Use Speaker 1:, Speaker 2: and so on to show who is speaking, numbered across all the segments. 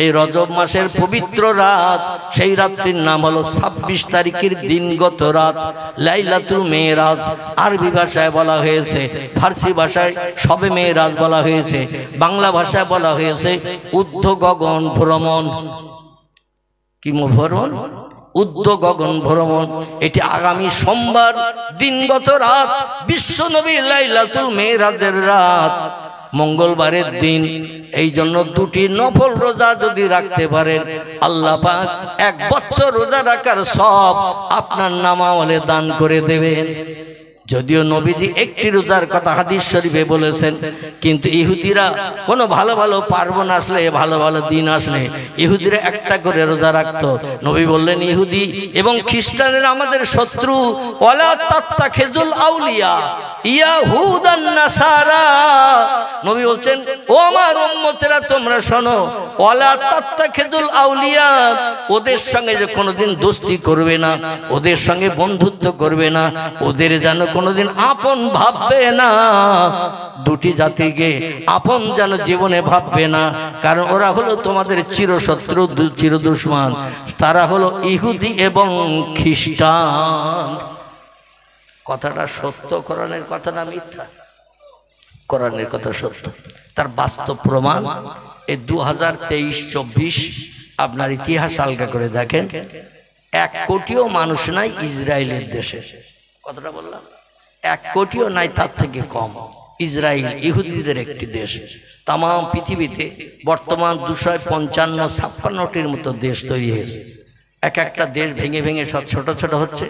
Speaker 1: এই রজব মাসের পবিত্র রাত, সেই রাত্রির নাম হলো 26 তারিখের দিনগত রাত লাইলাতুল মেরাজ। আরবি ভাষায় বলা হয়েছে, ফার্সি ভাষায় শবে মেরাজ বলা হয়েছে, বাংলা ভাষায় বলা হয়েছে ঊর্ধ্ব গগন ভ্রমণ। কি ভ্রমণ? ঊর্ধ্ব গগন ভ্রমণ। এটি আগামী সোমবার দিনগত রাত, বিশ্ব নবী লাইলাতুল মেরাজের রাত, মঙ্গলবারের দিন। এই জন্য দুটি নফল রোজা যদি রাখতে পারেন, আল্লাহ পাক 1 বছর রোজা রাখার সব আপনার নামাওয়ালে দান করে দেবেন। যদিও নবীজি একটি রোজার কথা হাদিস শরীফে বলেছেন, কিন্তু ইহুদিরা কোনো ভালো ভালো পার্বণ আসলে, ভালো ভালো দিন আসলে ইহুদিরা একটা করে রোজা রাখত। নবী বললেন, ইহুদি এবং খ্রিস্টানেরা আমাদের শত্রু, ওয়ালা তাত্তাখিজুল আউলিয়া ইয়াহুদান নাসারা। নবী বলছেন, ও আমার উম্মতেরা তোমরা শোনো, ওয়ালা তাত্তাখিজুল আউলিয়া, ওদের সঙ্গে যে কোনোদিন দোস্তি করবে না, ওদের সঙ্গে বন্ধুত্ব করবে না, ওদের যেন কোনোদিন আপন ভাববে না। দুটি জাতিকে আপন যেন জীবনে ভাববে না, কারণ ওরা হলো তোমাদের চিরশত্রু, চির দুশমন। তারা হলো ইহুদি এবং খ্রিস্টান। কথাটা সত্য, কোরআনের কথা না মিথ্যা? কোরআনের কথা সত্য। তার বাস্তব প্রমাণ এই 2023-24 আপনার ইতিহাস আলগা করে দেখেন, 1 কোটিও মানুষ নাই ইসরায়েলের দেশে। কতটা বললাম? 1 কোটিও নাই, তার থেকে কম। ইসরায়েল ইহুদিদের একটি দেশ। তাম পৃথিবীতে বর্তমান 255-56টির মতো দেশ তৈরি হয়েছে। এক একটা দেশ ভেঙে ভেঙে সব ছোট ছোট হচ্ছে।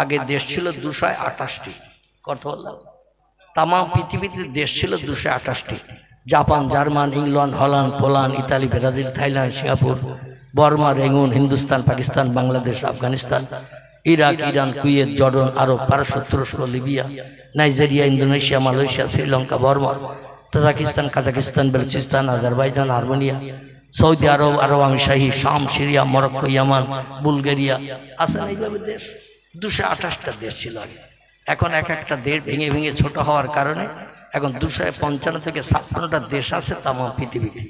Speaker 1: আগে দেশ ছিল 228টি। কত বললাম? তাম পৃথিবীতে দেশ ছিল 228টি। Japan, German, England, Holland, Poland, Italy, Brazil, Thailand, Singapore, Burma, Rangoon, Hindustan, Pakistan, Bangladesh, Afghanistan, Iraq, Iran, Kuwait, Jordan, Arab, পারস্য, তুরস্ক, Libya, Nigeria, Indonesia, Malaysia, Sri Lanka, Burma, Tajikistan, Kazakhstan, Balochistan, Azerbaijan, Armenia, Saudi Arab, Arab আমিরশাহী, শাম, সিরিয়া, মরক্কো, ইয়ামান, বুলগেরিয়া। আসেন এইভাবে দেশ 228টা দেশ ছিল আগে। এখন এক একটা দেশ ভেঙে ভেঙে ছোট হওয়ার কারণে এখন 255 থেকে 56টা দেশ আছে তাম পৃথিবীতে।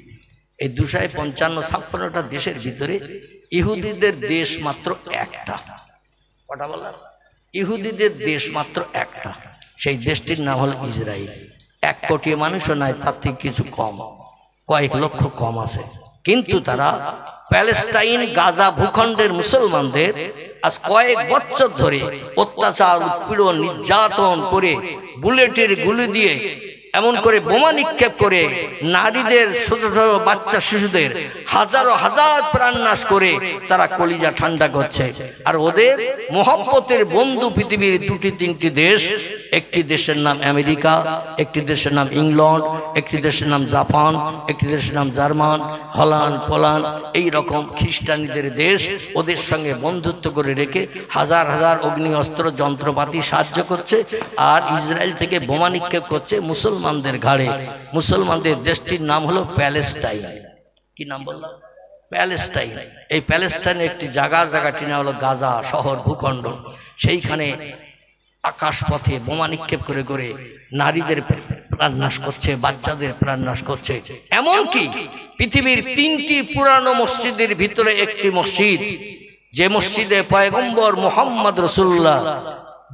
Speaker 1: এই 255-56টা দেশের ভিতরে ইহুদিদের দেশ মাত্র একটা। কটা বললাম? ইহুদিদের দেশ মাত্র একটা। সেই দেশটির নাম হল ইসরায়েল। 1 কোটি মানুষও নাই, তার থেকে কিছু কম, কয়েক লক্ষ কম আছে। কিন্তু তারা প্যালেস্টাইন, গাজা ভূখণ্ডের মুসলমানদের আজ কয়েক বছর ধরে অত্যাচার, উৎপীড়ন, নির্যাতন করে, বুলেটের গুলি দিয়ে, এমন করে বোমা নিক্ষেপ করে, নারীদের, ছোট ছোট বাচ্চা শিশুদের হাজারো হাজার প্রাণ নাশ করে তারা কলিজা ঠান্ডা করছে। আর ওদের মোহাম্মতের বন্ধু পৃথিবীর 2-3টি দেশ। একটি দেশের নাম আমেরিকা, একটি দেশের নাম ইংল্যান্ড, একটি দেশের নাম জাপান, একটি দেশের নাম জার্মান, হল্যান্ড, পোল্যান্ড। এই রকম খ্রিস্টানীদের দেশ। ওদের সঙ্গে বন্ধুত্ব করে রেখে হাজার হাজার অগ্নি অস্ত্র যন্ত্রপাতি সাহায্য করছে। আর ইসরায়েল থেকে বোমা নিক্ষেপ করছে মুসলমানদের ঘাড়ে। মুসলমানদের দেশটির নাম হলো প্যালেস্টাইন। কি নাম বললাম? প্যালেস্টাইন। এই প্যালেস্টাইনের একটি জায়গাটির নাম হলো গাজা শহর ভূখণ্ড। সেইখানে আকাশপথে বোমা নিক্ষেপ করে করে নারীদের প্রাণ নাশ করছে, বাচ্চাদের প্রাণ নাশ করছে। এমনকি পৃথিবীর 3টি পুরানো মসজিদের ভিতরে একটি মসজিদ, যে মসজিদে পয়গম্বর মুহাম্মদ রাসূলুল্লাহ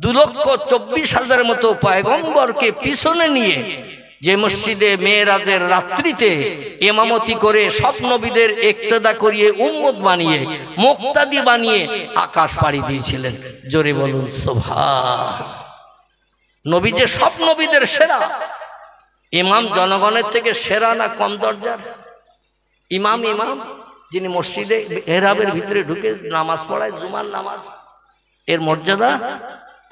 Speaker 1: 2,24,000 মতো পয়গম্বরকে পিছনে নিয়ে, যে মসজিদে মেরাজের রাত্রিতে ইমামতি করে সব নবীদের ইক্তেদা করিয়ে উম্মত বানিয়ে, মুক্তাদি বানিয়ে আকাশ পাড়ি দিয়েছিলেন। জোরে বলুন সুবহান। নবী যে সব নবীদের সেরা। ইমাম জনগণের থেকে সেরা না কম দরজার? ইমাম যিনি মসজিদে মেহরাবের ভিতরে ঢুকে নামাজ পড়ায়, জুমার নামাজ, এর মর্যাদা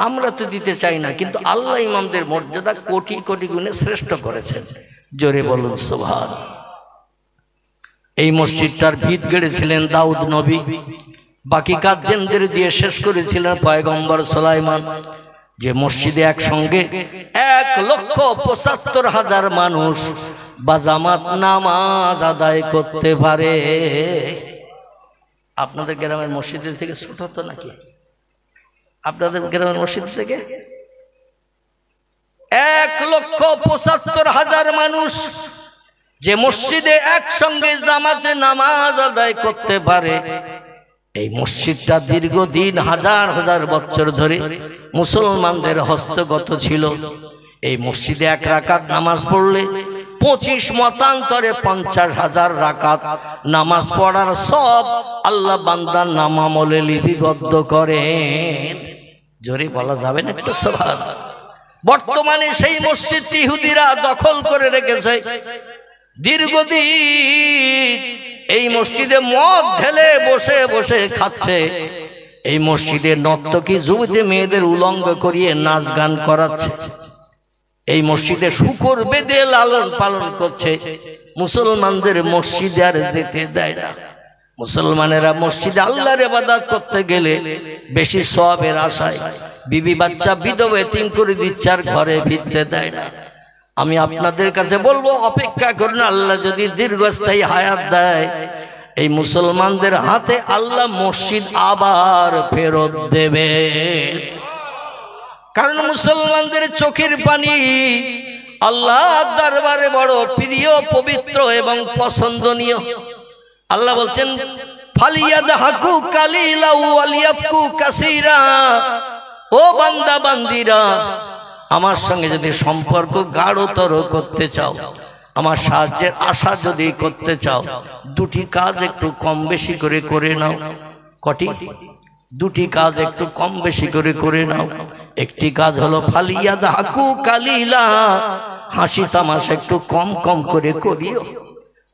Speaker 1: আমরা তো দিতে চাই না, কিন্তু আল্লাহ ইমামদের মর্যাদা কোটি কোটি গুণে শ্রেষ্ঠ করেছেন। জোরে বলুন সুবহান। এই মসজিদটার ভিত গড়েছিলেন দাউদ নবী, বাকি কার্যেন্দ্র দিয়ে শেষ করেছিলেন পয়গম্বর সুলাইমান। যে মসজিদে একসঙ্গে 1,75,000 মানুষ বাজামাত নামাজ আদায় করতে পারে। আপনাদের গ্রামের মসজিদের থেকে ছোট হতো নাকি? আপনাদের গ্রামের মসজিদ থেকে 1,75,000 মানুষ যে মসজিদে একসঙ্গে জামাতে নামাজ আদায় করতে পারে, এই মসজিদটা দীর্ঘদিন হাজার হাজার বছর ধরে মুসলমানদের হস্তগত ছিল। এই মসজিদে এক রাকাত নামাজ পড়লে 25 মতান্তরে 50,000 রাকাত নামাজ পড়ার সব আল্লাহ বান্দার নামামলে লিপিবদ্ধ করেন। জোরে বলা যাবে না একটু সুবহানাল্লাহ। বর্তমানে সেই মসজিদটি ইহুদিরা দখল করে রেখেছে। দীর্ঘদিন এই মসজিদে মদ ঢেলে বসে বসে খাচ্ছে। এই মসজিদে নর্তকী যুবতী মেয়েদের উলঙ্গ করিয়ে নাচ গান করাচ্ছে। এই মসজিদে শূকর বেঁধে লালন পালন করছে। মুসলমানদের মসজিদে আর যেতে দেয় না। মুসলমানেরা মসজিদে আল্লাহর ইবাদত করতে গেলে বেশি সওয়াবের আশায় বিবি বাচ্চা বিধবা এতিম করে দিচ্ছে, আর ঘরে ফিরতে দেয় না। আমি আপনাদের কাছে বলবো, অপেক্ষা করুন, আল্লাহ যদি দীর্ঘস্থায়ী হায়াত দেয়, এই মুসলমানদের হাতে আল্লাহ মসজিদ আবার ফেরত দেবে। কারণ মুসলমানদের চোখের পানি আল্লাহর দরবারে বড় প্রিয়, পবিত্র এবং পছন্দনীয়। আল্লাহ বলছেন, ফালিয়াদহাকু কালিলা ওয়ালিয়াবকু কাসীরা। ও বান্দা বান্দিরা, আমার সঙ্গে যদি সম্পর্ক গাঢ়তর করতে চাও, আমার সাহায্যের আশা যদি করতে চাও, দুটি কাজ একটু কম বেশি করে করে নাও। কটি? দুটি কাজ একটু কম বেশি করে করে নাও। একটি কাজ হলো ফালিয়াদহাকু কালিলা, হাসি তামাশা একটু কম কম করে করিও।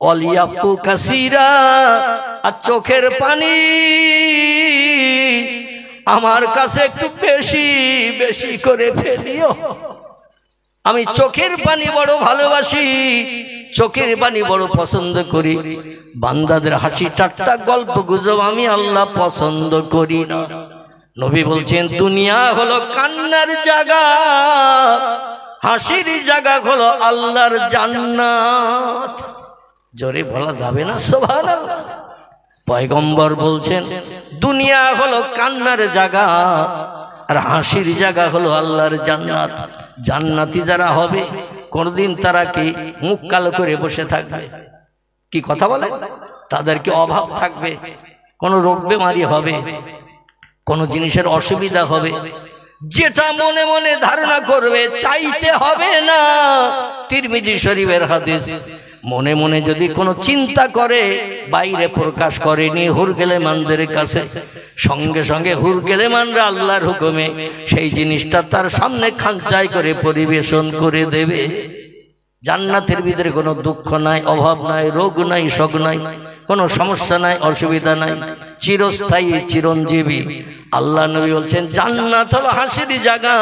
Speaker 1: ওয়ালিয়াবকু কাসীরা, আর চোখের পানি আমার কাছে একটু বেশি বেশি করে ফেলিও। আমি চোখের পানি বড় ভালোবাসি, চোখের পানি বড় পছন্দ করি। বান্দাদের হাসি ঠাট্টা গল্প গুজব আমি আল্লাহ পছন্দ করি না। নবী বলছেন, দুনিয়া হলো কান্নার জায়গা, হাসির জায়গা হলো আল্লাহর জান্নাত। জোরে বলা যাবে না সুবহানাল্লাহ। পয়গম্বর বলছেন, দুনিয়া হলো কান্নার জায়গা, আর হাসির জায়গা হলো আল্লাহর জান্নাত। জান্নাতি যারা হবে, কোনদিন তারা কি মুখ কালো করে বসে থাকবে? কি কথা বলে? তাদের কি অভাব থাকবে? কোন রোগ বেমারি হবে? কোন জিনিসের অসুবিধা হবে? যেটা মনে মনে ধারণা করবে, চাইতে হবে না। তিরমিজি শরীফের হাদিস। মনে মনে যদি কোনো চিন্তা করে, বাইরে প্রকাশ করেনি হুরগেলেমানদের কাছে, সঙ্গে সঙ্গে হুরগেলেমানরা আল্লাহর হুকুমে সেই জিনিসটা তার সামনে খাঁচাই করে পরিবেশন করে দেবে। জান্নাতের ভিতরে কোনো দুঃখ নাই, অভাব নাই, রোগ নাই, শোক নাই, কোনো সমস্যা নাই, অসুবিধা নাই, চিরস্থায়ী, চিরঞ্জীবী। আল্লাহ নবী বলছেন, জান্নাত হলো হাসির জায়গা।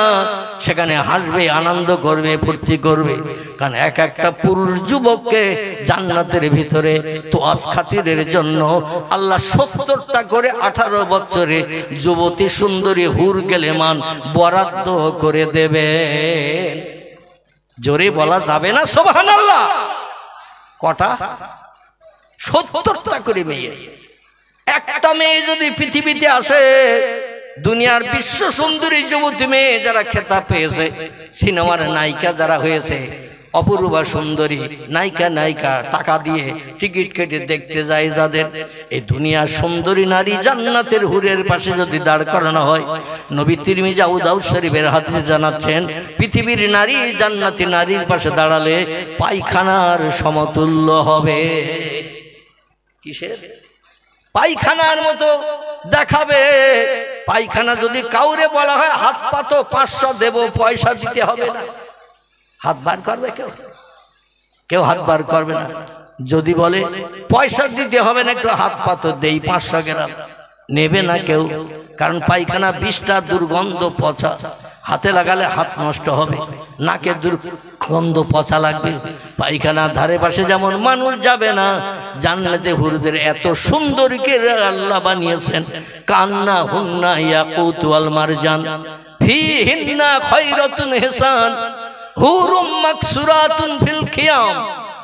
Speaker 1: সেখানে হাসবে, আনন্দ করবে, ফুর্তি করবে। কারণ এক একটা পুরুষ যুবককে জান্নাতের ভিতরে তোয়াজ খাতিরের জন্য আল্লাহ 70টা করে 18 বছরে যুবতী সুন্দরী হুরগেলেমান বরাদ্দ করে দেবে। জোরে বলা যাবে না সুবহানাল্লাহ। কটা? 70টা করে মেয়ে। একটা মেয়ে যদি পৃথিবীতে আসে, দুনিয়ার বিশ্ব সুন্দরী যুবতী মেয়ে যারা খেতাব পেয়েছে, সিনেমার নায়িকা যারা হয়েছে, অপরূপা সুন্দরী নায়িকা, নায়িকা টাকা দিয়ে টিকিট কেটে দেখতে যায় যাদের, এই দুনিয়ার সুন্দরী নারী জান্নাতের হুরের পাশে যদি দাঁড় করানো হয়, নবী তিরমিজি আবু দাউদ শরীফের হাদিসে জানাচ্ছেন, পৃথিবীর নারী জান্নাতি নারীর পাশে দাঁড়ালে পায়খানার সমতুল্য হবে। কিসের? পায়খানার মতো দেখাবে। পায়খানা যদি কাউরে বলা হয় হাত পাতো, 500 দেব, পয়সা দিতে হবে না। হাত বার করবে কেউ? কেউ হাত বার করবে না। যদি বলে পয়সা দিতে হবে না, একটু হাত পাতো দেই 500 গ্রাম, নেবে না কেউ। কারণ পায়খানা 20টা দুর্গন্ধ পচা, হাতে লাগালে হাত নষ্ট হবে, নাকে দুর্গন্ধ পচা লাগবে। পায়খানার ধারে পাশে যেমন মানুষ যাবে না, জান্নাতে হুরদের এত সুন্দরীকে আল্লাহ বানিয়েছেন। কান্না হুন্না ইয়াকুত ওয়াল মারজান ফিহিন্না খায়রাতুন হিসান হুরুম মাকসুরাতুন ফিল খিয়াম।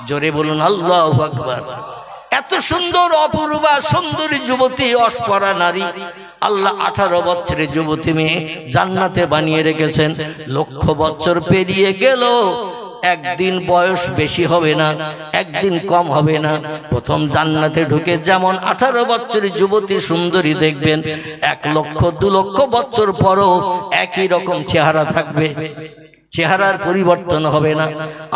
Speaker 1: জোরে বলুন আল্লাহু আকবার। এত সুন্দর অপূর্বা সুন্দরী যুবতী, অস্পরা নারী আল্লাহ 18 বছরের যুবতী মেয়ে জান্নাতে বানিয়ে রেখেছেন। লক্ষ বছর পেরিয়ে গেল, একদিন বয়স বেশি হবে না, একদিন কম হবে না। প্রথম জান্নাতে ঢুকে যেমন 18 বছরের যুবতী সুন্দরী দেখবেন, 1 লক্ষ 2 লক্ষ বছর পরও একই রকম চেহারা থাকবে, চেহারার পরিবর্তন হবে না।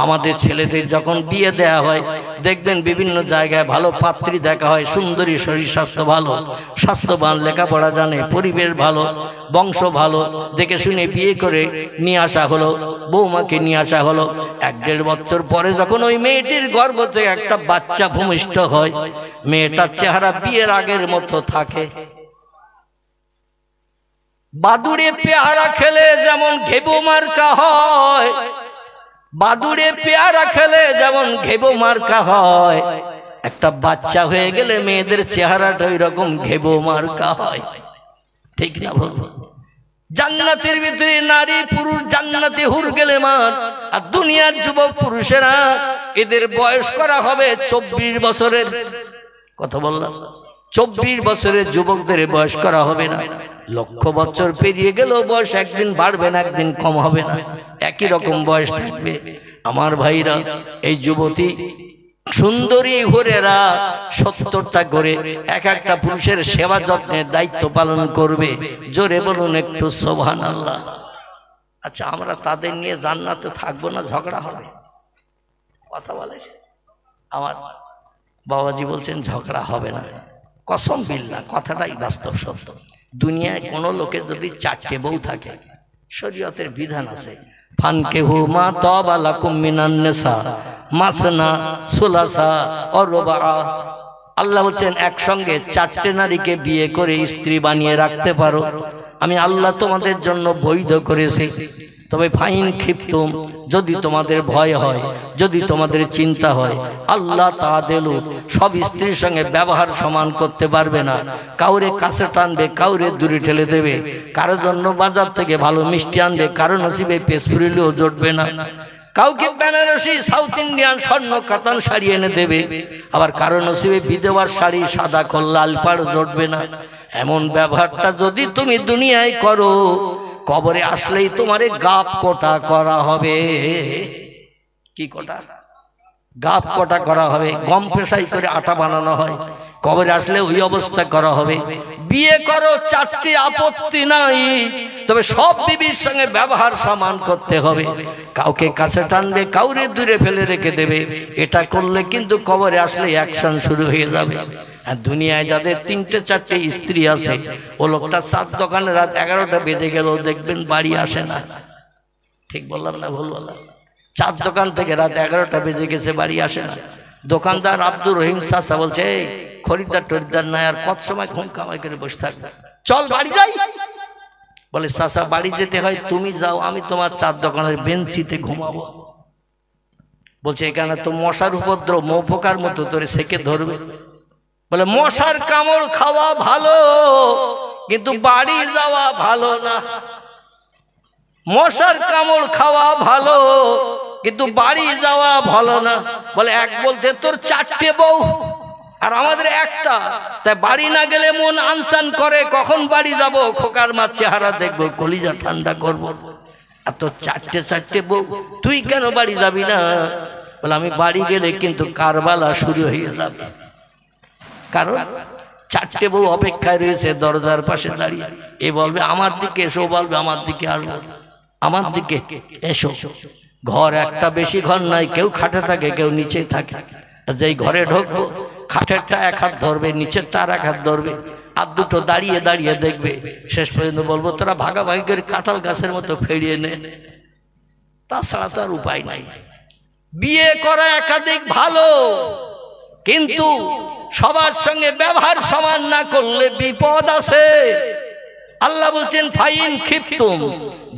Speaker 1: আমাদের ছেলেদের যখন বিয়ে দেয়া হয় দেখবেন বিভিন্ন জায়গায় ভালো পাত্রী দেখা হয়, সুন্দরী, শরীর স্বাস্থ্য ভালো, স্বাস্থ্যবান, লেখাপড়া জানে, পরিবেশ ভালো, বংশ ভালো, দেখে শুনে বিয়ে করে নিয়ে আসা হলো, বৌমাকে নিয়ে আসা হলো। 1-1.5 বছর পরে যখন ওই মেয়েটির গর্ভ থেকে একটা বাচ্চা ভূমিষ্ঠ হয়, মেয়েটার চেহারা বিয়ের আগের মতো থাকে। বাদুড়ে পেয়ারা খেলে যেমন ঘেবো মার্কা হয়, বাদুড়ে পেয়ারা খেলে যেমন ঘেবো মার্কা হয়, একটা বাচ্চা হয়ে গেলে মেয়েদের চেহারাটা ওই রকম ঘেবো মার্কা হয়। ঠিক না বলবো? জান্নাতের ভিতরে নারী পুরুষ জান্নাতে হুর গেলে মান, আর দুনিয়ার যুবক পুরুষেরা এদের বয়স করা হবে 24 বছরের। কথা বললাম, 24 বছরের যুবকদের বয়স করা হবে না। লক্ষ বছর পেরিয়ে গেলেও বয়স একদিন বাড়বে না, একদিন কম হবে না, একই রকম বয়স থাকবে। আমার ভাইরা, এই যুবতী সুন্দরী হুরেরা 70টা করে এক একটা পুরুষের সেবা যত্নের দায়িত্ব পালন করবে। জোরে বলুন একটু সুবহানাল্লাহ। আচ্ছা, আমরা তাদের নিয়ে জান্নাতে থাকবো না, ঝগড়া হবে? কথা বলে আমার বাবাজি বলছেন ঝগড়া হবে না। কসম বিল্লাহ, কথাটাই বাস্তব সত্য। দুনিয়ায় কোনো লোকের যদি 4টে বউ থাকে, শরীয়তের বিধান আছে, ফানকিহু মা তাবা লাকুম মিনান নিসা মাসনা সুলাসা ও রুবা। আল্লাহ বলছেন একসঙ্গে 4টে নারীকে বিয়ে করে স্ত্রী বানিয়ে রাখতে পারো, আমি আল্লাহ তোমাদের জন্য বৈধ করেছি। তবে ফাইন খিফতুম, যদি তোমাদের ভয় হয়, যদি তোমাদের চিন্তা হয়, আল্লাহ তাআদিলু, সব স্ত্রীর সঙ্গে ব্যবহার সমান করতে পারবে না। কাউরে কাছে টানবে, কাউরে দূরে ঠেলে দেবে, কারোর জন্য বাজার থেকে ভালো মিষ্টি আনবে, কারো নসিবে পেশ ফুরিলেও জুটবে না। কাউকে বেনারসি সাউথ ইন্ডিয়ান স্বর্ণ কাতান শাড়ি এনে দেবে, আবার কারো নসিবে বিধবার শাড়ি সাদা খোল লাল পাড় জুটবে না। এমন ব্যবহারটা যদি তুমি দুনিয়ায় করো, কবরে আসলেই তোমারে গাপ কোটা করা হবে। কি কোটা? গাপ কোটা করা হবে। গম পেশাই করে আটা বানানো হয়, কবরে আসলে ওই অবস্থা করা হবে। বিয়ে করো, 4টি আপত্তি নাই, তবে সব বিবির সঙ্গে ব্যবহার সমান করতে হবে। কাউকে কাছে টানবে, কাউরে দূরে ফেলে রেখে দেবে, এটা করলে কিন্তু কবরে আসলে অ্যাকশন শুরু হয়ে যাবে। আর দুনিয়ায় যাদের 3টে-4টে স্ত্রী আছে, ও লোকটা 4 দোকানে রাত 11টা বেজে গেল দেখবেন বাড়ি আসে না। ঠিক বললাম না ভুল বললাম? 4 দোকান থেকে রাত 11টা বেজে গেছে, বাড়ি আসে না। দোকানদার আব্দুর রহিম চাচা বলছে, এই খরিদ্দার টরিদ্দার নাই, আর কত সময় ঘুম কামাই করে বসে থাকবে, চল বাড়ি যাই। বলে চাচা বাড়ি যেতে হয় তুমি যাও, আমি তোমার 4 দোকানের বেঞ্চিতে ঘুমাবো। বলছে এখানে তো মশার উপদ্রব, মৌ পোকার মতো তোরে সেকে ধরবে। বলে মশার কামড় খাওয়া ভালো, কিন্তু বাড়ি যাওয়া ভালো না। মশার কামড় খাওয়া ভালো, কিন্তু বাড়ি যাওয়া ভালো না। বলে এক বলতে তোর 4টে বউ আর আমাদের একটা, তাই বাড়ি না গেলে মন আনচান করে, কখন বাড়ি যাব, খোকার মার চেহারা দেখবো, কলিজা ঠান্ডা করবো। আর তোর 4টে বউ, তুই কেন বাড়ি যাবি না? বলে আমি বাড়ি গেলে কিন্তু কারবালা শুরু হয়ে যাবে, কারণ 4টে বউ অপেক্ষায় রয়েছে দরজার পাশে দাঁড়িয়ে। এ বলবে আমার দিকে এসো, বলবে আমার দিকে আসবো, আমার দিকে এসো। ঘর একটা, বেশি ঘর নাই, কেউ খাটে থাকে, কেউ নিচে থাকে। যেই ঘরে ঢুকবো, খাটেরটা 1 হাত ধরবে, নিচেরটা আর 1 হাত ধরবে, আর দুটো দাঁড়িয়ে দাঁড়িয়ে দেখবে। শেষ পর্যন্ত বলবো তোরা ভাগাভাগি করে কাঁঠাল গাছের মতো ফেরিয়ে নে, তাছাড়া তো আর উপায় নাই। বিয়ে করা একাধিক ভালো, কিন্তু সবার সঙ্গে ব্যবহার সমান না করলে বিপদ আছে। আল্লাহ বলছেন ফাইন খিফতুম,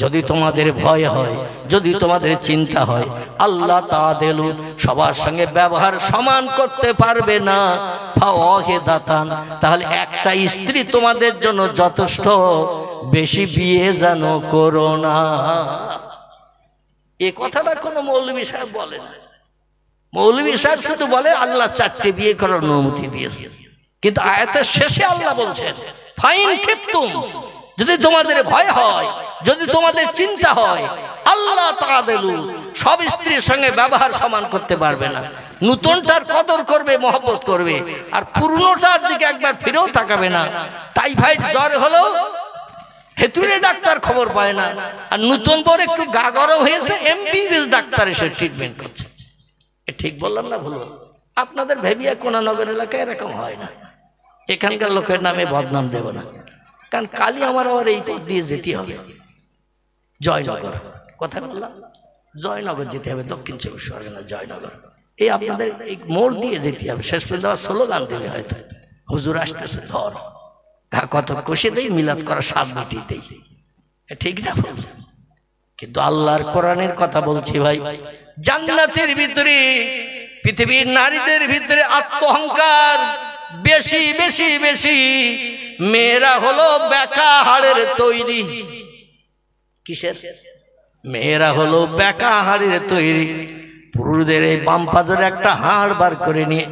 Speaker 1: যদি তোমাদের ভয় হয়, যদি তোমাদের চিন্তা হয়, আল্লাহ তাআদিলু, সবার সঙ্গে ব্যবহার সমান করতে পারবে না, ফাওয়াহিদাতান, তাহলে একটা স্ত্রী তোমাদের জন্য যথেষ্ট, বেশি বিয়ে যেন করো না। এই কথাটা কোনো মৌলভী সাহেব বলে না। মৌলভী সাহেব শুধু বলে আল্লাহ 4টে বিয়ে করার অনুমতি দিয়েছে, কিন্তু আয়াতের শেষে আল্লাহ বলছেন ফাইন খিফতুম, যদি তোমাদের ভয় হয়, যদি তোমাদের চিন্তা হয়, আল্লাহ তাআদিলু, সব স্ত্রীর সঙ্গে ব্যবহার সমান করতে পারবে না। নতুনটার কদর করবে, মহব্বত করবে, আর পুরনোটার দিকে একবার ফিরেও তাকাবে না। টাইফয়েড জ্বর হলো হেতুরে ডাক্তার খবর পায় না, আর নতুন পর একটু গা গরম হয়েছে এমবিবিএস ডাক্তার এসে ট্রিটমেন্ট করছে। ঠিক বললাম না ভুল? আপনাদের ভেবিয়া কোনানগর এলাকায় এরকম হয় না। এখানকার লোকের নামে বদনাম দেব না, কারণ কালি আমার আবার এই পথ দিয়ে যেতে হবে। জয়নগর কথা বললাম, জয়নগর যেতে হবে, দক্ষিণ চব্বিশ পরগনা জয়নগর। এই আপনাদের এই মোড় দিয়ে যেতে হবে। শেষ পর্যন্ত আবার স্লোগান দেবে হয়তো, হুজুর আসতেছে ধর, কত কষে দেই, মিলাদ করা 7 মিটি দেই। ঠিক না? কিন্তু আল্লাহর কোরআনের কথা বলছি ভাই, জান্নাতের ভিতরে পৃথিবীর নারীদের ভিতরে আত্মহংকার বেশি বেশি বেশি। মেয়েরা হলো বেকা হাড়ের তৈরি। কিসের? মেয়েরা হলো বেকা হাড়ের তৈরি। পুরুষদের এই বাম পাজরে একটা হাড় বার করে নিয়ে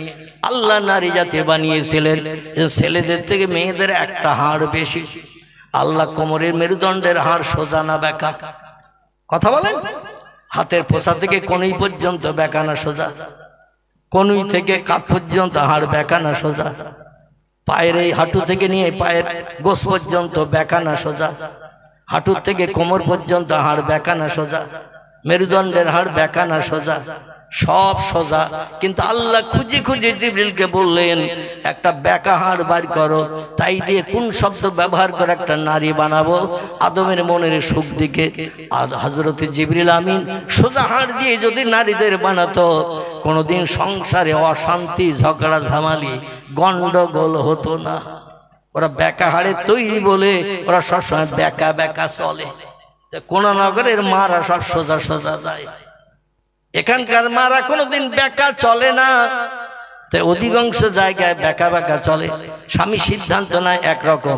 Speaker 1: আল্লাহ নারী জাতি বানিয়েছিলেন, ছেলেদের থেকে মেয়েদের একটা হাড় বেশি। আল্লাহ কোমরের মেরুদণ্ডের হাড় সোজা না বেকা? কথা বলেন। হাতের পোষা থেকে কনুই পর্যন্ত বেকা না সোজা? কনুই থেকে কাঁধ পর্যন্ত হাড় বেকা না সোজা? পায়ের এই হাঁটু থেকে নিয়ে পায়ের গোস পর্যন্ত বেকা না সোজা? হাঁটুর থেকে কোমর পর্যন্ত হাড় বেকা না সোজা? মেরুদণ্ডের হাড় বেকা না সোজা? সব সোজা। কিন্তু আল্লাহ খুঁজে খুঁজে জিবরিলকে বললেন একটা বেকা হাড় বার করো। তাই দিয়ে কোন শব্দ ব্যবহার করে একটা নারী বানাবো আদমের মনের সুখ দিকে। আর হযরতে জিবরিল আমিন সোজা হাড় দিয়ে যদি নারীদের বানাতো, কোনোদিন সংসারে অশান্তি, ঝগড়া ঝামালি, গন্ডগোল হতো না। ওরা বেকা হাড়ে তৈরি বলে ওরা সবসময় বেকা বেকা চলে। কোনানগরের মারা সব সোজা সোজা যায়, এখানকার মারা কোনোদিন বেকা চলে না। তাই অধিকাংশ জায়গায় বেকা বেকা চলে। স্বামী সিদ্ধান্ত নেয় একরকম,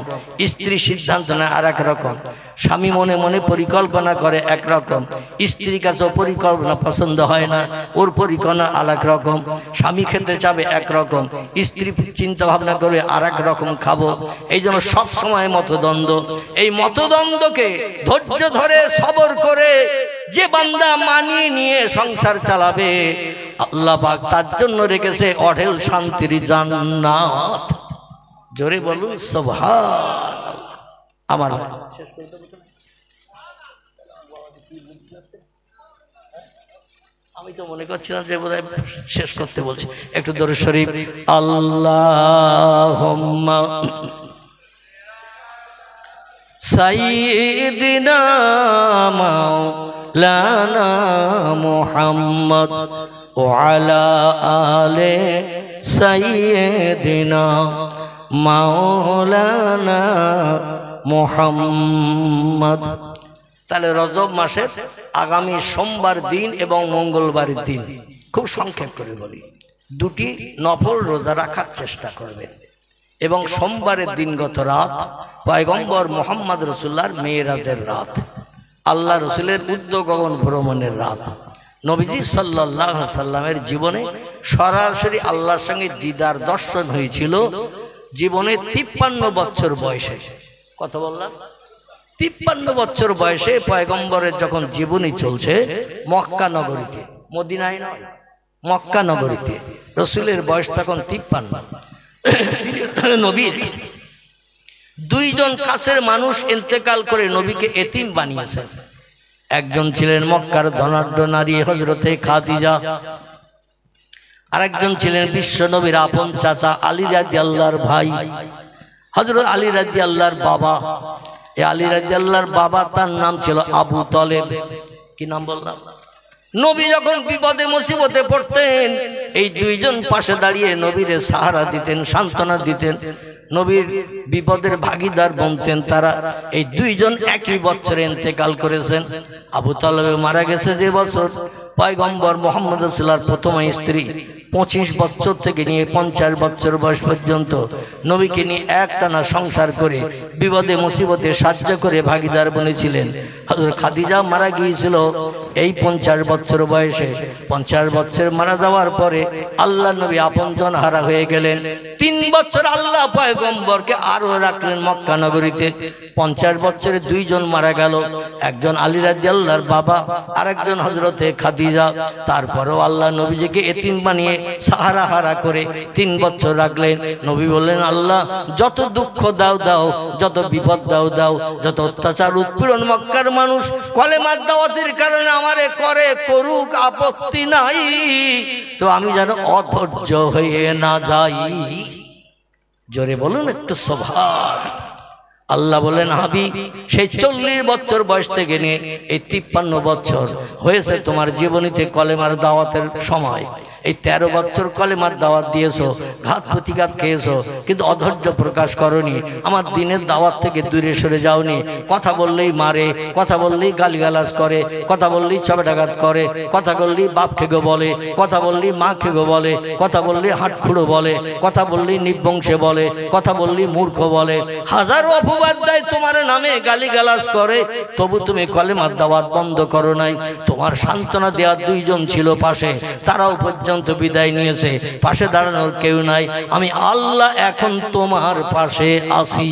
Speaker 1: স্ত্রী সিদ্ধান্ত নেয় আর এক রকম। স্বামী মনে মনে পরিকল্পনা করে একরকম, স্ত্রীর কাছেও পরিকল্পনা পছন্দ হয় না, ওর পরিকল্পনা আর এক রকম। স্বামী খেতে যাবে একরকম, স্ত্রী চিন্তা ভাবনা করে আর এক রকম খাবো। এই জন্য সব সময় মতদ্বন্দ্ব। এই মতদ্বন্দ্বকে ধৈর্য ধরে সবর করে যে বান্দা মানিয়ে নিয়ে সংসার চালাবে, আল্লাহ পাক তার জন্য রেখেছে অঢেল শান্তির জান্নাত। জোরে বলুন সুবহানাল্লাহ। আমার আমি তো মনে করছিলাম যে বোধহয় শেষ করতে বলছি। একটু দরুদ শরীফ। আল্লাহুম্মা সাইয়্যিদিনা মাওলানা মুহাম্মদ ওয়া আলা আলি সাইয়্যিদিনা মাওলানা মুহাম্মদ। তাহলে রজব মাসের আগামী সোমবার দিন এবং মঙ্গলবারের দিন, খুব সংক্ষেপ করে বলি, দুটি নফল রোজা রাখার চেষ্টা করবেন। এবং সোমবারের দিনগত রাত পয়গম্বর মুহাম্মদ রাসূলুল্লাহর মেরাজের রাত, আল্লাহ রসুলের ঊর্ধ্ব গগন ভ্রমণের রাত। নবীজি সাল্লাল্লাহু আলাইহি সাল্লামের জীবনে সরাসরি আল্লাহর সঙ্গে দিদার দর্শন হয়েছিল জীবনে 53 বছর বয়সে। কত বললাম? 53 বছর বয়সে পয়গম্বরের যখন জীবনী চলছে মক্কা নগরীতে, মদিনায় নয়, মক্কা নগরীতে। রসুলের বয়স তখন 53। নবীর দুইজন কাছের মানুষ ইন্তেকাল করে নবীকে এতিম বানিয়েছেন। একজন ছিলেন মক্কার ধনাঢ্য নারী হযরতে খাদিজা, আরেকজন ছিলেন বিশ্ব নবীর আপন চাচা আলী রাদিয়াল্লাহর ভাই হযরত আলী রাদিয়াল্লাহর বাবা। এই আলী রাদিয়াল্লাহর বাবা, তার নাম ছিল আবু তলেব। কি নাম বললাম? নবী যখন বিপদে মুসিবতে পড়তেন এই দুইজন পাশে দাঁড়িয়ে নবীর সাহারা দিতেন, সান্ত্বনা দিতেন, নবীর বিপদের ভাগিদার বনতেন তারা। এই দুইজন একই বছরে ইন্তেকাল করেছেন। আবু তালেব মারা গেছে যে বছর পয়গম্বর মুহাম্মদ রাসূলুল্লাহর প্রথম স্ত্রী 25 বছর থেকে নিয়ে 50 বছর বয়স পর্যন্ত নবীকে নিয়ে একটানা সংসার করে বিপদে মুসিবতে সাহায্য করে ভাগিদার বনেছিলেন। হযরত খাদিজা মারা গিয়েছিল এই 50 বছর বয়সে। 50 বছর মারা যাওয়ার পরে আল্লাহ নবী আপনজন হারা হয়ে গেলেন। 3 বছর আল্লাহ পয়গম্বরকে আরো রাখলেন মক্কা নগরীতে। 50 বছরে 2 জন মারা গেল, একজন আলী রাদিয়াল্লাহর বাবা আর একজন হযরতে খাদিজা। তারপরেও আল্লাহ নবীজিকে এতিম বানিয়ে সাহারা হারা করে 3 বছর রাখলেন। নবী বললেন, আল্লাহ যত দুঃখ দাও দাও, যত বিপদ দাও দাও, যত অত্যাচার উৎপীড়ন মক্কার মানুষ কলেমার দাওয়াতের কারণে আমারে করে করুক, আপত্তি নাই, তো আমি যেন অধৈর্য হয়ে না যাই। জোরে বলুন একটু সুবহান। আল্লাহ বলেন, হাবিব সেই 40 বছর বয়স থেকে নিয়ে এই 53 বছর হয়েছে তোমার জীবনীতে কলেমার দাওয়াতের সময়। এই 13 বছর কলেমার দাওয়াত দিয়েছো, ঘাত প্রতিঘাত খেয়েছো, কিন্তু অধৈর্য প্রকাশ করনি, আমার দিনের দাওয়াত থেকে দূরে সরে যাওনি। কথা বললেই মারে, কথা বললেই গালিগালাজ করে, কথা বললেই চপেটাঘাত করে, কথা বললেই বাপ খেগো বলে, কথা বললেই মা খেগো বলে, কথা বললেই হাটখুড়ো বলে, কথা বললেই নির্বংশে বলে, কথা বললেই মূর্খ বলে, হাজারো অপবাদ দেয় তোমার নামে, গালিগালাজ করে, তবু তুমি কলেমার দাওয়াত বন্ধ করো নাই। তোমার সান্ত্বনা দেওয়ার 2 জন ছিল পাশে, তারাও পর্যন্ত বিদায় নিয়েছে, পাশে দাঁড়ানোর কেউ নাই। আমি আল্লাহ এখন তোমার পাশে আছি।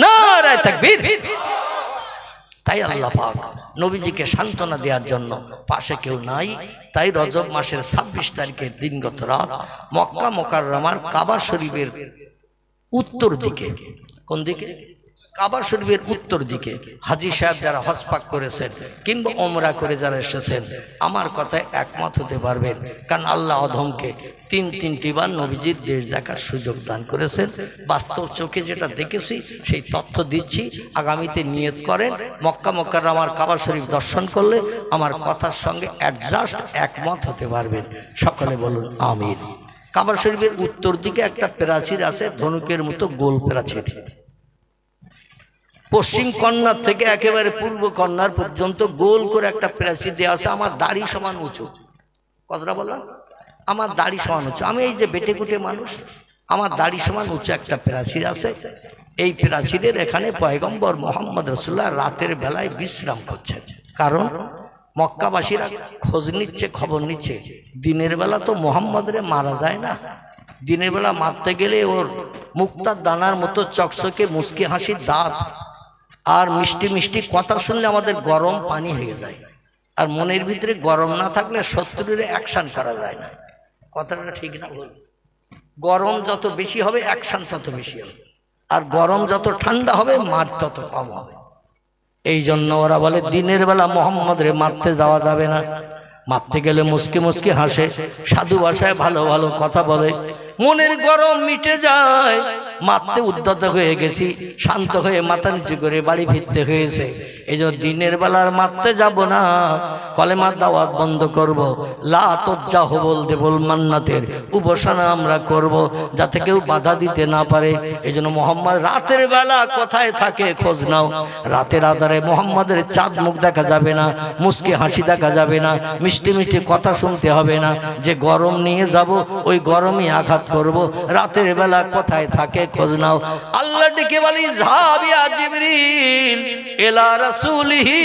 Speaker 1: নারায়ে তাকবীর। তাই আল্লাহ পাক নবীজিকে সান্ত্বনা দেওয়ার জন্য পাশে কেউ নাই। তাই রজব মাসের 26 তারিখের দিনগত রাত মক্কা মুকাররমার কাবা শরীফের উত্তর দিকে, কোন দিকে? কাবা শরীফের উত্তর দিকে হাজী সাহেব যারা হজ পাক করেছেন কিংবা ওমরা করে যারা এসেছেন আমার কথায় একমত হতে পারবেন, কারণ আল্লাহ অধমকে 3-3টি বার নবীজির দেশ দেখার সুযোগ দান করেছেন। বাস্তব চোখে যেটা দেখেছি সেই তথ্য দিচ্ছি, আগামীতে নিয়ত করেন মক্কা মুকাররমার কাবা শরীফ দর্শন করলে আমার কথার সঙ্গে অ্যাডজাস্ট একমত হতে পারবেন। সকলে বলুন আমিন। কাবা শরীফের উত্তর দিকে একটা প্রাচীর আছে, ধনুকের মতো গোল প্রাচীর। পশ্চিম কর্নার থেকে একেবারে পূর্ব কর্নার পর্যন্ত গোল করে একটা প্রাচীর দেওয়া আছে, আমার দাড়ি সমান উঁচু। কথাটা বললাম, আমার দাড়ি সমান উঁচু। আমি এই যে বেটে কুটে মানুষ, আমার দাড়ি সমান উঁচু একটা প্রাচীর আছে। এই প্রাচীরের এখানে পয়গম্বর মুহাম্মদ রাসূলুল্লাহ রাতের বেলায় বিশ্রাম করছেন, কারণ মক্কাবাসীরা খোঁজ নিচ্ছে, খবর নিচ্ছে। দিনের বেলা তো মুহাম্মদরে মারা যায় না, দিনের বেলা মারতে গেলে ওর মুক্তার দানার মতো চকচকে মুচকি হাসির দাঁত আর মিষ্টি মিষ্টি কথা শুনলে আমাদের গরম পানি হয়ে যায়। আর মনের ভিতরে গরম না থাকলে শত্রুর অ্যাকশন করা যায় না। কথাটা ঠিক না বল? গরম যত বেশি হবে অ্যাকশন তত বেশি হবে, আর গরম যত ঠান্ডা হবে মার তত কম হবে। এই জন্য ওরা বলে দিনের বেলা মুহাম্মদরে মারতে যাওয়া যাবে না, মারতে গেলে মুচকি মুচকি হাসে, সাধু ভাষায় ভালো ভালো কথা বলে, মনের গরম মিটে যায়। মারতে উদ্যত হয়ে গেছি, শান্ত হয়ে মাথা নিচু করে বাড়ি ফিরতে হয়েছে। এই জন্য দিনের বেলার মারতে যাব না, কলেমার দাওয়াত বন্ধ করব, লা তজ্জাহ বলতে বল মান্নাতের উপাসনা আমরা করব, যাতে কেউ বাধা দিতে না পারে। এই জন্য মোহাম্মদ রাতের বেলা কোথায় থাকে খোঁজ নাও। রাতের আধারে মোহাম্মদের চাঁদ মুখ দেখা যাবে না, মুচকি হাসি দেখা যাবে না, মিষ্টি মিষ্টি কথা শুনতে হবে না। যে গরম নিয়ে যাব ওই গরমই আঘাত করব। রাতের বেলা কোথায় থাকে খোঁজ নাও। আল্লাহ ডেকে বলি, যাবিয়া জিবরিল ইলা রাসূলিহি,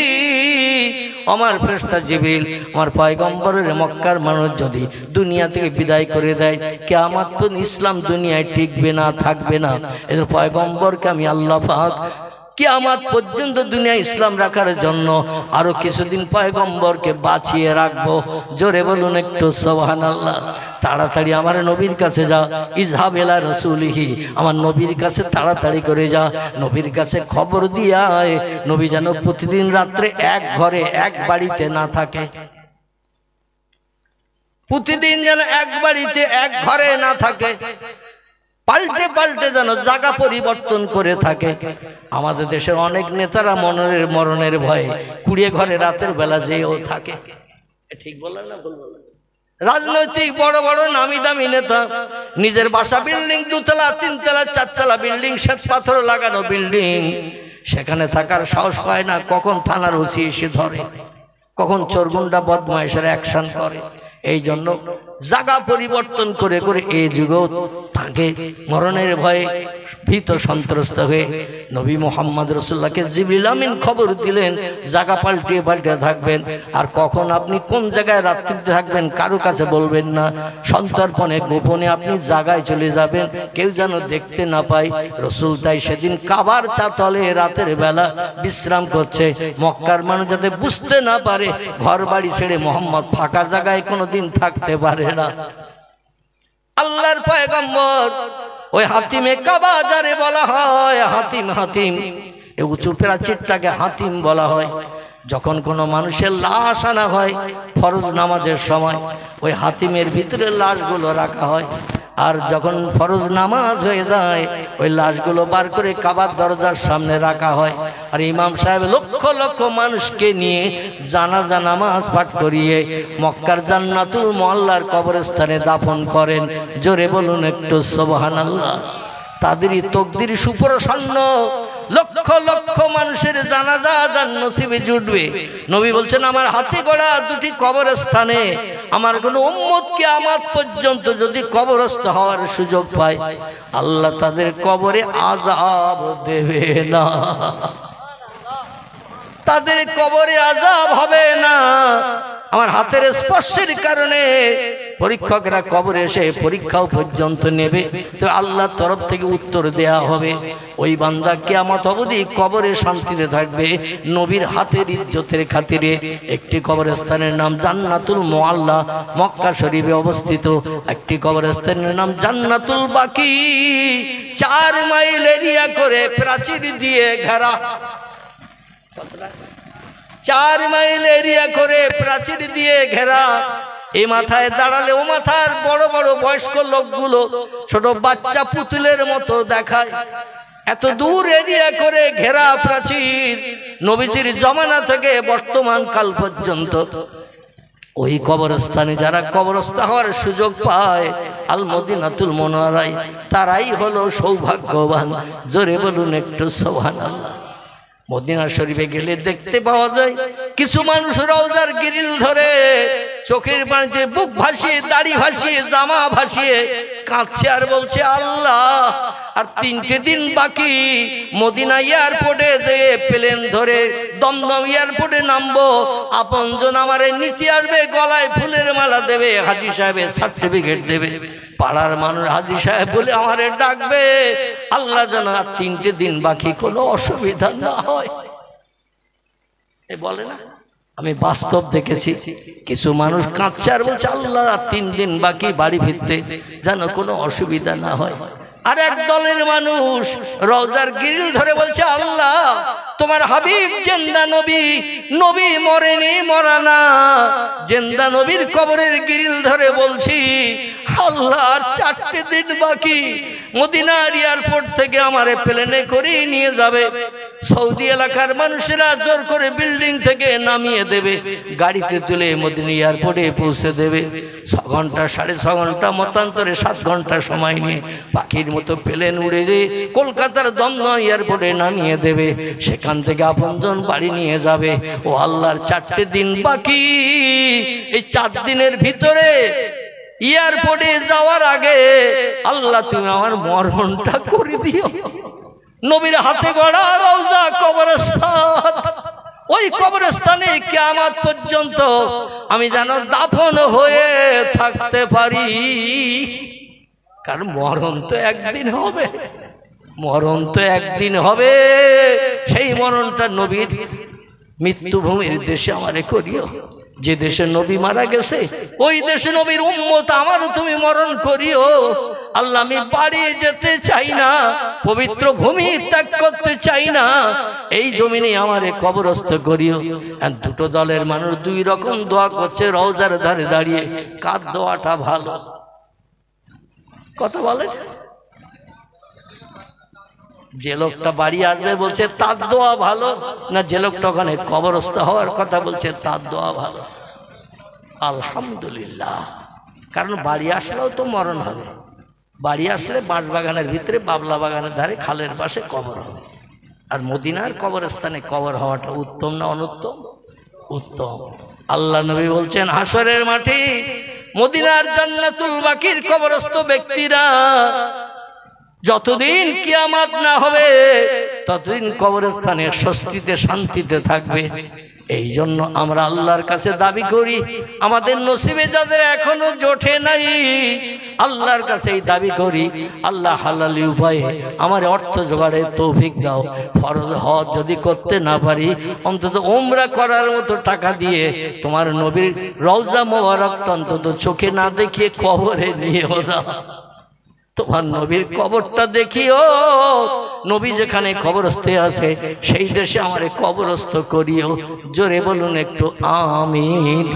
Speaker 1: আমার ফেরেশতা জিবরিল আমার পয়গম্বরের মক্কার মানুষ যদি দুনিয়া থেকে বিদায় করে দেয়, কিয়ামত পর্যন্ত ইসলাম দুনিয়ায় টিকবে না, থাকবে না। এই পয়গম্বরকে আমি আল্লাহ পাক কিয়ামত পর্যন্ত দুনিয়া ইসলাম রাখার জন্য আরো কিছুদিন পয়গম্বরকে বাঁচিয়ে রাখবো। জোরে বলুন একটু সুবহানাল্লাহ। তাড়াতাড়ি আমার নবীর কাছে যা, ইজহাব ইলা রাসূলিহি, আমার নবীর কাছে তাড়াতাড়ি করে যা, নবীর কাছে খবর দিয়ে আয়, নবী যেন প্রতিদিন রাত্রে এক ঘরে এক বাড়িতে না থাকে, প্রতিদিন যেন এক বাড়িতে এক ঘরে না থাকে, পাল্টে পাল্টে যেন জায়গা পরিবর্তন করে থাকে। আমাদের দেশের অনেক নেতারা মরণের ভয়ে কুড়িয়ে ঘরে রাতের বেলা যেও থাকে। ঠিক বললাম না ভুল বললাম? রাজনৈতিক বড় বড় নামি দামি নেতা নিজের বাসা বিল্ডিং 2 তলা 3 তলা 4 তলা বিল্ডিং, শ্বেত পাথর লাগানো বিল্ডিং, সেখানে থাকার সাহস পায় না। কখন থানার ওসি এসে ধরে, কখন চোরগুন্ডা বদমাইশের অ্যাকশন করে। এই জন্য জায়গা পরিবর্তন করে করে এই যুগেও তাকে মরণের ভয়ে ভীত সন্ত্রস্ত হয়ে নবী মুহাম্মদ রাসূলুল্লাহকে জিবরিল আমিন খবর দিলেন জায়গা পাল্টিয়ে পাল্টে থাকবেন, আর কখন আপনি কোন জায়গায় রাত্রিতে থাকবেন কারো কাছে বলবেন না, সন্তর্পণে গোপনে আপনি জায়গায় চলে যাবেন, কেউ যেন দেখতে না পায়। রাসূল তাই সেদিন কাবার চাতলে রাতের বেলা বিশ্রাম করছে, মক্কার মানুষ যাতে বুঝতে না পারে ঘর বাড়ি ছেড়ে মোহাম্মদ ফাঁকা জায়গায় কোনোদিন থাকতে পারে না। আল্লাহর পয়গম্বর ওই হাতিমে কাবা যারে বলা হয়, হাতিম হাতিম এই উঁচু প্রাচীরটাকে হাতিম বলা হয়। যখন কোনো মানুষের লাশ আনা হয় ফরজ নামাজের সময় ওই হাতিমের ভিতরে লাশগুলো রাখা হয়, আর যখন ফরজ নামাজ হয়ে যায় ওই লাশগুলো বার করে কাবার দরজার সামনে রাখা হয়। আর ইমাম সাহেব লক্ষ লক্ষ মানুষকে নিয়ে জানাজা নামাজ পাঠ করিয়ে মক্কার জান্নাতুল মুআল্লার কবরস্থানে দাফন করেন। জোরে বলুন একটু সুবহানাল্লাহ। তাদেরই তকদির সুপ্রসন্ন, লক্ষ লক্ষ মানুষের জানাজা যার নসিবে জুটবে। নবী বলছেন আমার হাতে গড়া দুটি কবরস্থানে আমার কোন উম্মত কিয়ামত পর্যন্ত যদি কবরস্থ হওয়ার সুযোগ পায় আল্লাহ তাদের কবরে আযাব দেবে না, তাদের কবরে আযাব হবে না। আমার হাতের স্পর্শের কারণে পরীক্ষকরা কবরে এসে পরীক্ষাও পর্যন্ত নেবে, তো আল্লাহর তরফ থেকে উত্তর দেয়া হবে। ওই বান্দা কিয়ামত অবধি কবরে শান্তিতে থাকবে নবীর হাতের ইজ্জতের খাতিরে। একটি কবরস্থানের নাম জান্নাতুল মুআল্লা মক্কা শরীফে অবস্থিত, একটি কবরস্থানের নাম জান্নাতুল বাকি 4 মাইল এরিয়া করে প্রাচীর দিয়ে ঘেরা, 4 মাইল এরিয়া করে প্রাচীর দিয়ে ঘেরা। এই মাথায় দাঁড়ালে ও মাথার বড় বড় বয়স্ক লোকগুলো ছোট বাচ্চা পুতুলের মতো দেখায়। এত দূর এরিয়া করে ঘেরা প্রাচীর নবীজির জমানা থেকে বর্তমান কাল পর্যন্ত। ওই কবরস্থানে যারা কবরস্থ হওয়ার সুযোগ পায় আল মদিনাতুল মুনাওয়ারায় তারাই হলো সৌভাগ্যবান। জোরে বলুন একটু সুবহানাল্লাহ। মদিনা শরীফে গেলে দেখতে পাওয়া যায় কিছু মানুষ রওজার গ্রিল ধরে চোখের পানিতে বুক ভাসিয়ে দাড়ি ভাসিয়ে জামা ভাসিয়ে কাঁদছে আর বলছে আল্লাহ আর 3টে দিন বাকি, মদিনা এয়ারপোর্টে যেয়ে প্লেন ধরে দমদম এয়ারপোর্টে নামবো, আপনজন আমারে নিতে আসবে, গলায় ফুলের মালা দেবে, হাজী সাহেবের সার্টিফিকেট দেবে, পাড়ার মানুষ হাজী সাহেব বলে আমারে ডাকবে। আল্লাহ যেন আর 3টে দিন বাকি কোনো অসুবিধা না হয়। এ বলে না, আমি বাস্তব দেখেছি কিছু মানুষ কাঁদছে আর বলছে আল্লাহ আর 3 দিন বাকি বাড়ি ফিরতে, যেন কোনো অসুবিধা না হয়। আর এক দলের মানুষ রওজার গ্রিল ধরে বলছে আল্লাহ তোমার হাবিব জিন্দা নবী, নবী মরেনি মরানা, জিন্দা নবীর কবরের গ্রিল ধরে বলছি আল্লাহ আর 4টে দিন বাকি, মদিনার এয়ারপোর্ট থেকে আমারে প্লেনে করে নিয়ে যাবে, সৌদি এলাকার মানুষেরা জোর করে বিল্ডিং থেকে নামিয়ে দেবে, গাড়িতে তুলে মদিনা এয়ারপোর্টে পৌঁছে দেবে। 6 ঘন্টা 6.5 ঘন্টা মতান্তরে 7 ঘন্টা সময় নিয়ে পাখির মতো প্লেন উড়ে যেয়ে কলকাতার দমদম এয়ারপোর্টে নামিয়ে দেবে, সেখান থেকে আপনজন বাড়ি নিয়ে যাবে। ও আল্লাহর 4টে দিন বাকি, এই 4 দিনের ভিতরে এয়ারপোর্টে যাওয়ার আগে আল্লাহ তুমি আমার মরণটা করে দিও। নবীর হাতে গড়া রওজা কবরস্থান, ওই কবরস্থানে কিয়ামত পর্যন্ত আমি যেন দাফন হয়ে থাকতে পারি, কারণ মরণ তো একদিন হবে, মরণ তো একদিন হবে। সেই মরণটা নবীর মৃত্যুভূমির দেশে আমারে করিও, যে দেশে নবী মারা গেছে ওই দেশে নবীর উম্মত আমারও তুমি মরণ করিও। আল্লাহ আমি বাড়ি যেতে চাই না, পবিত্র ভূমি ত্যাগ করতে চাই না, এই জমিনে আমারে কবরস্থ করিও। আর 2টো দলের মানুষ 2 রকম দোয়া করছে রওজার ধারে দাঁড়িয়ে। কার দোয়াটা ভালো কথা বলে? যে লোকটা বাড়ি আসবে বলছে তার দোয়া ভালো, না যে লোকটা ওখানে কবরস্থ হওয়ার কথা বলছে তার দোয়া ভালো? আলহামদুলিল্লাহ, কারণ বাড়ি আসলেও তো মরণ হবে, বাড়ি আসলে বাঁশবাগানের ভিতরে বাবলা বাগানের ধারে খালের পাশে কবর হবে। আর মদিনার কবরস্থানে কবর হওয়াটা উত্তম না অনুত্তম? উত্তম। আল্লাহ নবী বলছেন হাসরের মাঠে মদিনার জান্নাতুল বাকির কবরস্থ ব্যক্তিরা যতদিন কিয়ামত না হবে ততদিন কবরস্থানে স্বস্তিতে শান্তিতে থাকবে। এই জন্য আমরা আল্লাহর কাছে দাবি করি, আমাদের নসিবে যাদের এখনো জোটে নাই আল্লাহর কাছে এই দাবি করি, আল্লাহ হালালি উপায়ে আমার অর্থ জোগাড়ের তৌফিক দাও। ফরজ হজ যদি করতে না পারি অন্তত উমরা করার মতো টাকা দিয়ে তোমার নবীর রওজা মোবারকটা অন্তত চোখে না দেখিয়ে কবরে নিয়ে ওরা, তোমার নবীর কবরটা দেখিও, নবী যেখানে কবরস্থে আছে সেই দেশে আমারে কবরস্থ করিও। জোরে বলুন একটু আমিন।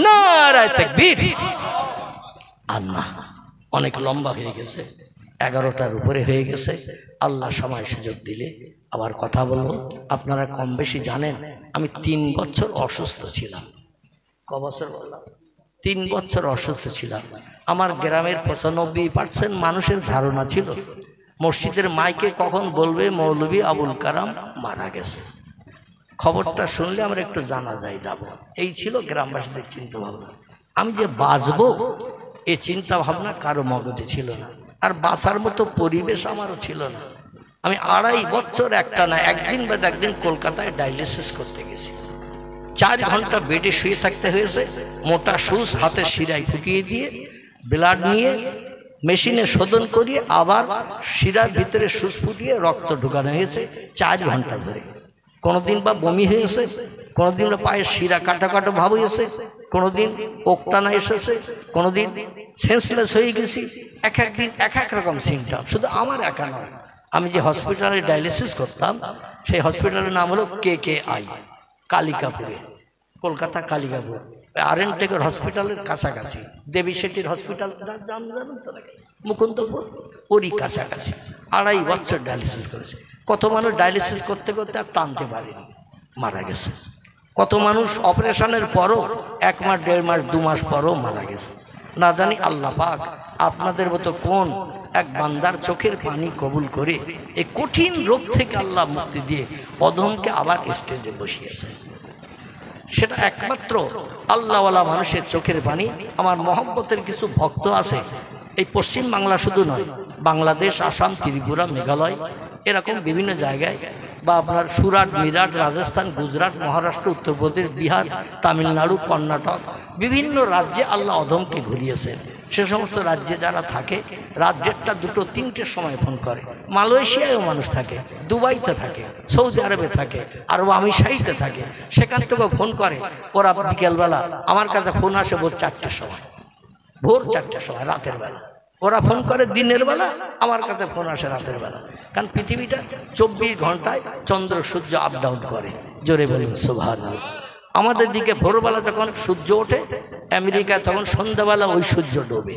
Speaker 1: নারায়ে তাকবীর। আল্লাহ অনেক লম্বা হয়ে গেছে, 11টার উপরে হয়ে গেছে। আল্লাহ সময় সুযোগ দিলে আবার কথা বলবো। আপনারা কম বেশি জানেন আমি 3 বছর অসুস্থ ছিলাম। ক বছর বললাম? 3 বছর অসুস্থ ছিলাম। আমার গ্রামের 95% মানুষের ধারণা ছিল মসজিদের মাইকে কখন বলবে মৌলভী আবুল কালাম মারা গেছে। খবরটা শুনলে আমরা একটু জানাজায় যাব, এই ছিল গ্রামবাসীদের চিন্তা ভাবনা। আমি যে বাঁচবো এই চিন্তা ভাবনা কারো মগজে ছিল না, আর বাঁচার মতো পরিবেশ আমারও ছিল না। আমি 2.5 বছর একটা না একদিন বাদ একদিন কলকাতায় ডায়ালিসিস করতে গেছি। 4 ঘন্টা বেডে শুয়ে থাকতে হয়েছে, মোটা সুচ হাতে শিরায় ফুটিয়ে দিয়ে ব্লাড নিয়ে মেশিনে শোধন করিয়ে আবার শিরার ভিতরে সুচ ফুটিয়ে রক্ত ঢুকানো হয়েছে 4 ঘন্টা ধরে। কোনোদিন বা বমি হয়েছে, কোনোদিন বা পায়ে শিরা কাটা কাটা ভাব হয়েছে, কোনোদিন ওকটানা এসেছে, কোনোদিন সেন্সলেস হয়ে গেছি। এক একদিন এক এক রকম সিমটম। শুধু আমার একা নয়, আমি যে হসপিটালে ডায়ালিসিস করতাম সেই হসপিটালের নাম হলো KKI, কালিকাপুরে, কলকাতা কালিকাপুর, RN টেকের হসপিটালের কাছাকাছি। দেবী শেঠির হসপিটাল নাম জানেন তো নাকি? মুকুন্দপুর, ওরই কাছাকাছি। 2.5 বছর ডায়ালিসিস করেছে। কত মানুষ ডায়ালিসিস করতে করতে আর টানতে পারেনি, মারা গেছে। কত মানুষ অপারেশনের পরও 1 মাস 1.5 মাস 2 মাস পরও মারা গেছে। না জানি আল্লাহ পাক আপনাদের মতো কোন এক বান্দার চোখের পানি কবুল করে এই কঠিন রোগ থেকে আল্লাহ মুক্তি দিয়ে অধমকে আবার স্টেজে বসিয়েছে। সেটা একমাত্র আল্লাহওয়ালা মানুষের চোখের পানি। আমার মহব্বতের কিছু ভক্ত আছে, এই পশ্চিম বাংলা শুধু নয়, বাংলাদেশ, আসাম, ত্রিপুরা, মেঘালয়, এরকম বিভিন্ন জায়গায়, বা আপনার সুরাট, মিরাট, রাজস্থান, গুজরাট, মহারাষ্ট্র, উত্তরপ্রদেশ, বিহার, তামিলনাড়ু, কর্ণাটক, বিভিন্ন রাজ্যে আল্লাহ অধমকে ঘুরিয়েছেন। সে সমস্ত রাজ্যে যারা থাকে রাত 1টা, 2টো, 3টের সময় ফোন করে। মালয়েশিয়ায়ও মানুষ থাকে, দুবাইতে থাকে, সৌদি আরবে থাকে, আরব আমিরাতে থাকে, সেখান থেকেও ফোন করে। ওরা বিকেলবেলা আমার কাছে ফোন আসে ভোর 4টের সময়, ভোর 4টের সময় রাতের বেলা। ওরা ফোন করে দিনের বেলা, আমার কাছে ফোন আসে রাতের বেলা। কারণ পৃথিবীটা 24 ঘন্টায় চন্দ্র সূর্য আপ ডাউন করে। জোরে বলুন সুবহানাল্লাহ। আমাদের দিকে ভোরবেলা যখন সূর্য ওঠে, আমেরিকায় তখন সন্ধ্যাবেলা ওই সূর্য ডোবে।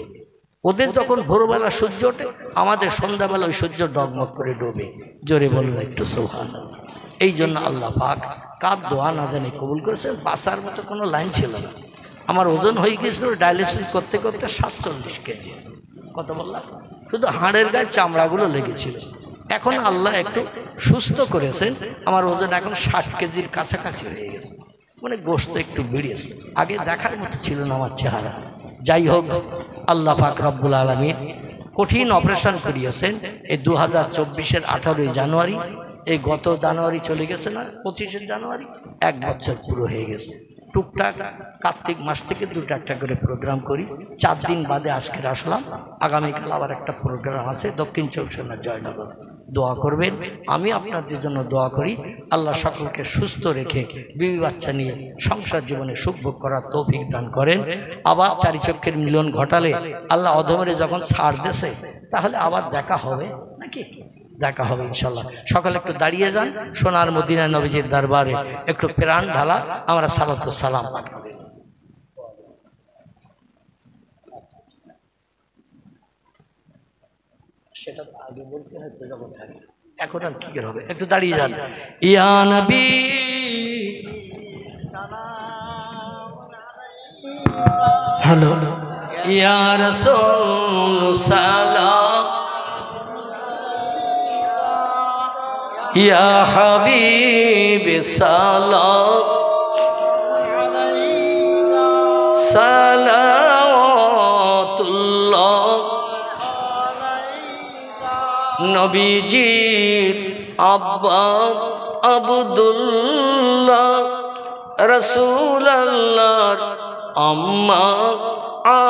Speaker 1: ওদের যখন ভোরবেলা সূর্য ওঠে, আমাদের সন্ধ্যাবেলা ওই সূর্য ডগমগ করে ডোবে। জোরে বলুন একটু সুবহানাল্লাহ। এই জন্য আল্লাহ পাক কার দোয়া না জানি কবুল করেছেন। বাঁচার মতো কোনো লাইন ছিল না। আমার ওজন হয়ে গিয়েছিল ডায়ালিসিস করতে করতে 47 কেজি। কত বললাম? শুধু হাড়ের গায়ে চামড়াগুলো লেগেছিল। এখন আল্লাহ একটু সুস্থ করেছেন, আমার ওজন এখন 60 কেজির কাছাকাছি হয়ে গেছে। মানে গোশত একটু বেরিয়েছে। আগে দেখার মতো ছিল না আমার চেহারা। যাই হোক, আল্লাহ পাক রব্বুল আলামিন কঠিন অপারেশন করিয়েছেন। এই 2024-এর 18 জানুয়ারি, এই গত জানুয়ারি চলে গেছে না, 25 জানুয়ারি, 1 বছর পুরো হয়ে গেছে। টুকটাক কার্তিক মাস থেকে 2টা একটা করে প্রোগ্রাম করি। 4 দিন বাদে আজকে আসলাম। আগামীকাল আবার একটা প্রোগ্রাম আছে দক্ষিণ 24 পরগনা জয়নগর। দোয়া করবেন, আমি আপনাদের জন্য দোয়া করি। আল্লাহ সকলকে সুস্থ রেখে বিবি বাচ্চা নিয়ে সংসার জীবনে সুখ ভোগ করার তৌফিক দান করেন। আবার 4 চক্ষের মিলন ঘটালে আল্লাহ অধমরে যখন ছাড় দেশে, তাহলে আবার দেখা হবে নাকি? দেখা হবে ইনশাল্লাহ। সকালে একটু দাঁড়িয়ে যান, সোনার মদিনা নবীজির দরবারে একটু প্রাণ ঢালা আমরা সালাত ও সালাম পাঠ করি। সেটা আগে বলতে হয় তো, যখন থাকে এখন আর কি হবে। একটু দাঁড়িয়ে যান। ইয়া নবী হ্যালো, ইয়া রাসূল সালাম, ইয়া হাবিব সালাম, সালাম নবীজির আব্বা আব্দুল্লাহ, রাসূলুল্লাহর আম্মা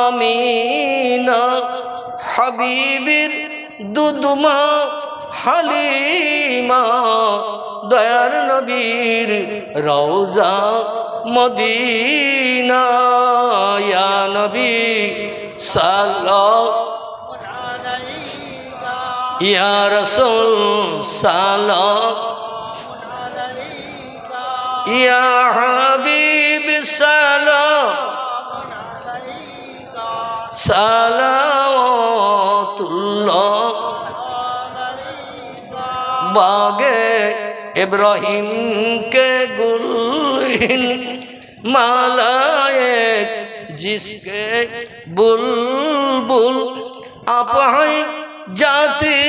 Speaker 1: আমিনা, হাবিবের দুধমা হালিমা, দয়ার নবীর রওজা মদিনা। ইয়া নবী সাল্লাল্লাহু ইয়া রাসূল সাল্লাল্লাহু ইয়া হাবিব সালাওয়াতুল্লাহ। बागे इब्राहिम के गुलहिन मालाएक जिसके बुलबुल आप हैं जाती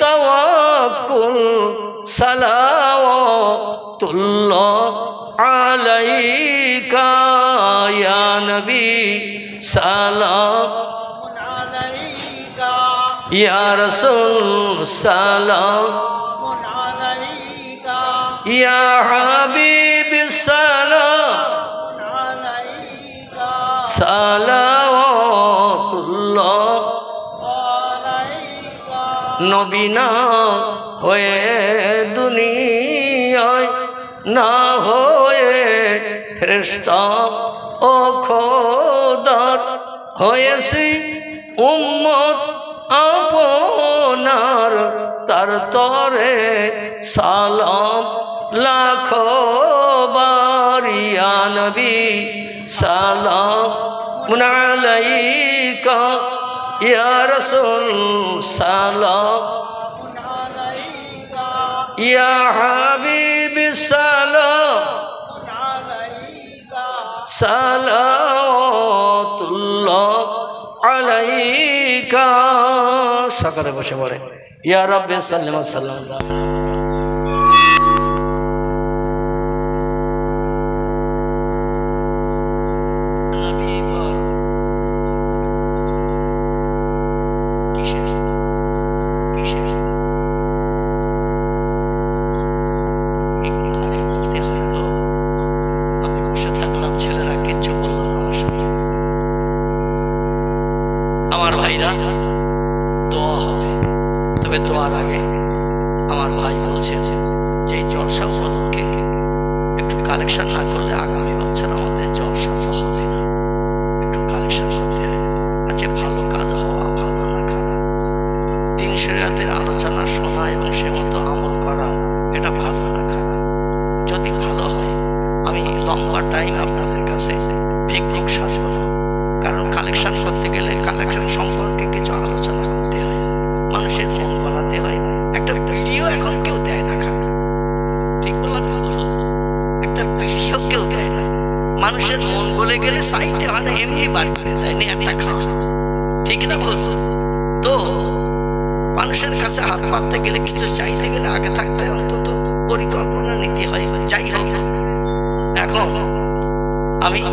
Speaker 1: तवक्कुल सलावतुल्लाह अलैका या नबी सलाम या रसूल सलाम या हबीब सलाम सलावतुल्लाह। नबी ना होए दुनियाय ना होए फरिश्ता ओ खोदार होएसी उम्मत আপনার তার তরে সালাম লাখো বারিয়া নবী সালাম আলাইকা ইয়া রাসূল সালাম ইয়া হাবিব সালাম সালাওয়াতুল্লাহ আলাইকা। সকলে বসে পড়ে ইয়া রাব্বি সাল্লাল্লাহু আলাইহি ওয়াসাল্লাম। আমার ভাইরা দোয়া হবে, তবে দোয়ার আগে আমার ভাই বলছে যে এই জলসা উপলক্ষে একটু কালেকশন না করলে আগামী বছর আমাদের জলসা তো হবে না, একটু কালেকশন করতে হবে। আচ্ছা, ভালো কাজ হওয়া ভালো না খারাপ, দিন শরিয়াতের আলোচনা শোনা এবং সে মতো আমল করা, এটা ভালো না খারাপ? যদি ভালো হয় আমি লম্বা টাইম আপনাদের কাছে ভিক্ষুক সাজব না, কারণ কালেকশন করতে গেলে কালেকশন সম্পর্কে কিছু আলোচনা করতে হয়, মানুষের মন বলাতে হয়। একটা ভিডিও এখন কেউ দেয় না, খাবে ঠিক বলার একটা ভিডিও কেউ দেয় না, মানুষের মন বলে গেলে চাইতে হয় না, এমনি বার করে দেয় নি একটা খাওয়া, ঠিক না বল? তো মানুষের কাছে হাত পাততে গেলে কিছু চাইতে গেলে আগে থাকতে অন্তত পরিকল্পনা নিতে হয়। যাই হোক, এখন আমি